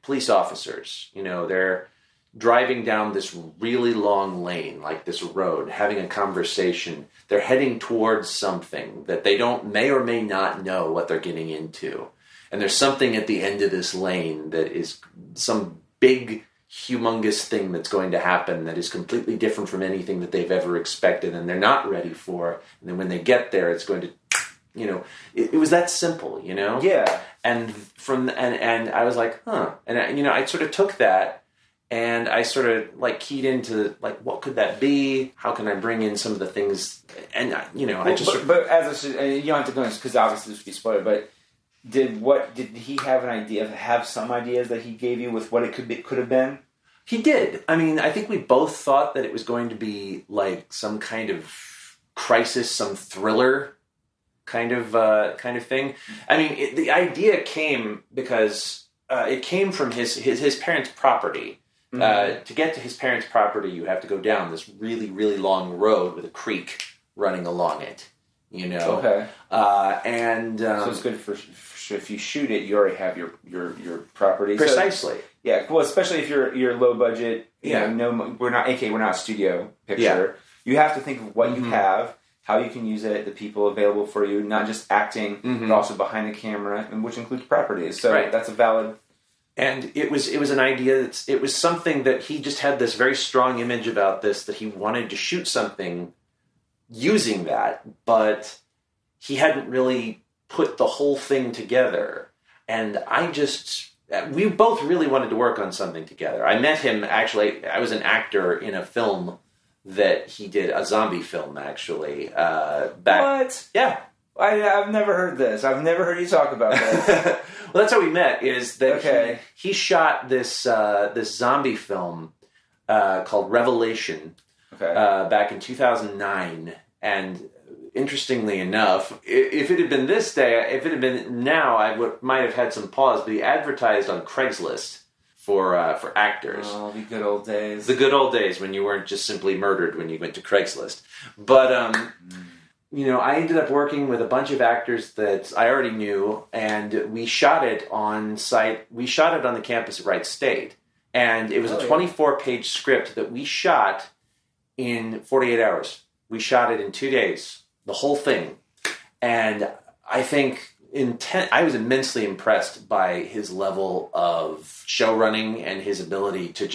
police officers, they're driving down this really long lane, like this road, having a conversation. They're heading towards something that they may or may not know what they're getting into. And there's something at the end of this lane that is some big, humongous thing that's going to happen that is completely different from anything that they've ever expected and they're not ready for. And then when they get there, it's going to... it was that simple, Yeah. And and I was like, and I sort of took that and I sort of like keyed into like, what could that be? How can I bring in some of the things? And I just. But as you don't have to go into because obviously this would be spoiled. But did he have an idea? Have some ideas that he gave you with what it could have been? He did. I think we both thought that it was going to be like some kind of crisis, some thriller. Kind of thing. The idea came because it came from his parents' property. To get to his parents' property, you have to go down this really, really long road with a creek running along it. You know. Okay. So it's good for if you shoot it, you already have your property. Precisely. So, yeah. Well, especially if you're low budget. You know, we're not a studio picture. Yeah. You have to think of what you have, how you can use it, the people available for you, not just acting, but also behind the camera, and which includes properties. So that's a valid. And it was an idea. It was something that he just had this very strong image about this, that he wanted to shoot something using that, but he hadn't really put the whole thing together. And we both really wanted to work on something together. I met him, actually, I was an actor in a film that he did, a zombie film, actually. What? Yeah. I've never heard this. I've never heard you talk about this. Well, that's how we met, is that he shot this zombie film called Revelation back in 2009. And interestingly enough, if it had been this day, if it had been now, might have had some pause, but he advertised on Craigslist for actors. Oh, the good old days. The good old days when you weren't just simply murdered when you went to Craigslist. But... you know, I ended up working with a bunch of actors that I already knew, and we shot it on site. We shot it on the campus at Wright State, and it was a 24-page script that we shot in 48 hours. We shot it in 2 days, the whole thing, and I think I was immensely impressed by his level of show running and his ability to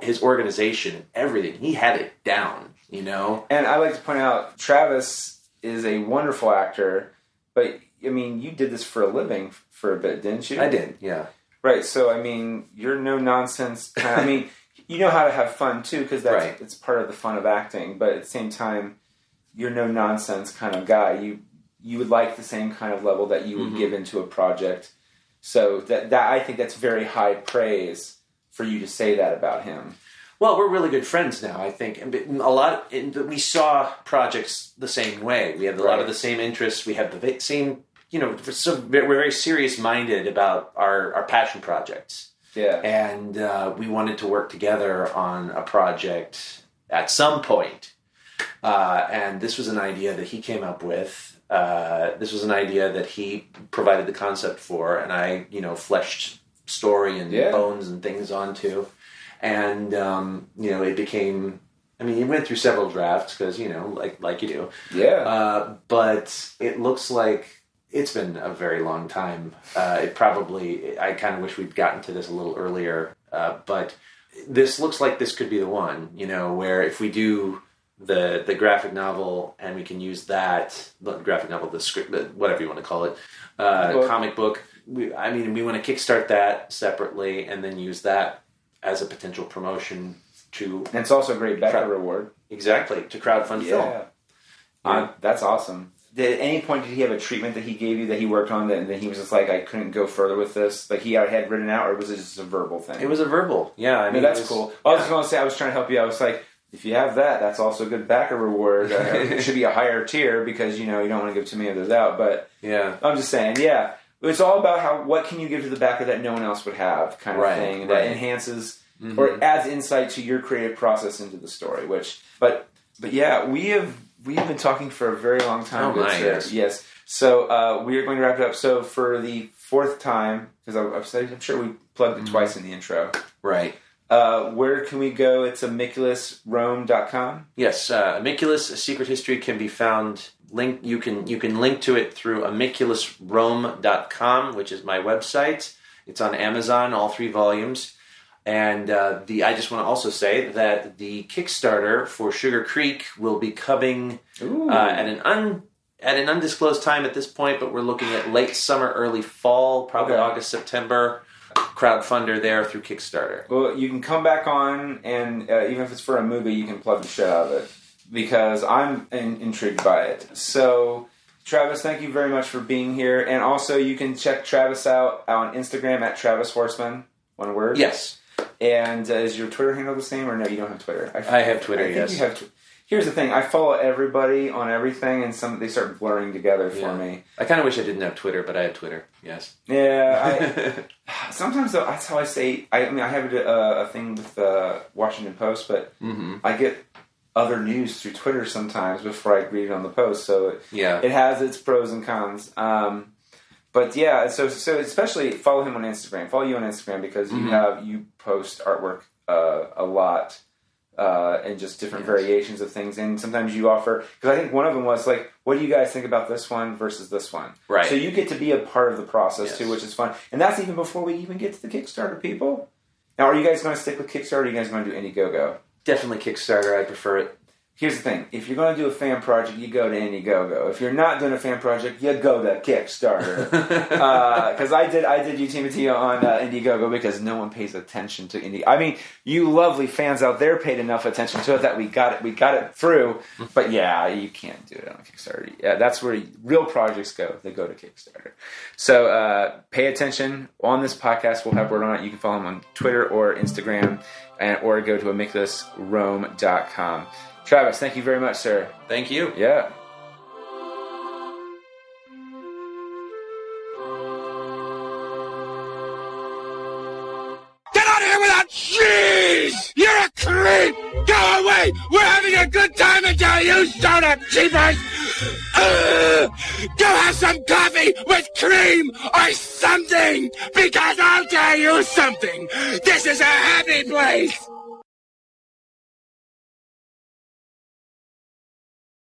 his organization and everything. He had it down, you know. And I like to point out, Travis is a wonderful actor, but I mean, you did this for a living for a bit, didn't you? I did, yeah. Right, so I mean, you're no nonsense. I mean, you know how to have fun too, because it's part of the fun of acting. But at the same time, you're no nonsense kind of guy. You would like the same kind of level that you would give into a project. So that I think that's very high praise for you to say that about him. Well, we're really good friends now, I think. We saw projects the same way. We have a lot of the same interests. We have the same, you know, we're very serious-minded about our passion projects. Yeah. And we wanted to work together on a project at some point. And this was an idea that he came up with. This was an idea that he provided the concept for, and I, you know, fleshed story and bones and things onto. And, you know, it became, I mean, it went through several drafts because, you know, like you do. Yeah. But it looks like it's been a very long time. I kind of wish we'd gotten to this a little earlier. But this looks like this could be the one, you know, where if we do the graphic novel and we can use that, the graphic novel, the script, whatever you want to call it, comic book. We want to kickstart that separately and then use that as a potential promotion to... And it's also a great backer reward. Exactly, to crowdfund film. Yeah. That's awesome. At any point did he have a treatment that he gave you that he worked on that he was just like, I couldn't go further with this? Like he had written out, or was it just a verbal thing? It was a verbal, yeah. I mean, that's cool. I was going to say, I was trying to help you. I was like, if you have that, that's also a good backer reward. It should be a higher tier because, you know, you don't want to give too many of those out. But yeah, I'm just saying, it's all about what can you give to the backer that no one else would have kind of thing. That enhances... or adds insight to your creative process into the story. But yeah, we have been talking for a very long time. Oh my, yes. So we are going to wrap it up. So for the fourth time, because I'm sure we plugged it twice in the intro. Right. Where can we go? It's amiculusrome.com. Yes, Amiculus: A Secret History can be found. You can link to it through amiculusrome.com, which is my website. It's on Amazon, all 3 volumes. And I just want to also say that the Kickstarter for Sugar Creek will be coming at an undisclosed time at this point, but we're looking at late summer, early fall, probably August, September. Crowdfunder there through Kickstarter. Well, you can come back on, and even if it's for a movie, you can plug the shit out of it because I'm intrigued by it. So, Travis, thank you very much for being here, and also you can check Travis out on Instagram at Travis Horseman. One word. Yes. And is your Twitter handle the same, or no? You don't have Twitter. I have Twitter. Yes. You have Here's the thing: I follow everybody on everything, and they start blurring together for me. I kind of wish I didn't have Twitter, but I have Twitter. Yes. Yeah. Sometimes though, that's how I say. I have a thing with the Washington Post, but I get other news through Twitter sometimes before I read it on the post. So it has its pros and cons. But yeah, so especially follow him on Instagram. Follow you on Instagram because you post artwork a lot and just different variations of things. And sometimes you offer, because I think one of them was like, what do you guys think about this one versus this one? Right. So you get to be a part of the process too, which is fun. And that's even before we even get to the Kickstarter, people. Now, are you guys going to stick with Kickstarter or are you guys going to do Indiegogo? Definitely Kickstarter. I prefer it. Here's the thing. If you're going to do a fan project, you go to Indiegogo. If you're not doing a fan project, you go to Kickstarter. Because I did Ultimate on Indiegogo because no one pays attention to Indie. I mean, you lovely fans out there paid enough attention to it that we got it through. But yeah, you can't do it on Kickstarter. Yeah, that's where real projects go. They go to Kickstarter. So pay attention. On this podcast, we'll have word on it. You can follow him on Twitter or Instagram, or go to amiculusrome.com. Travis, thank you very much, sir. Thank you. Yeah. Get out of here without cheese! You're a creep! Go away! We're having a good time until you showed up, cheapers! Go have some coffee with cream or something! Because I'll tell you something! This is a happy place!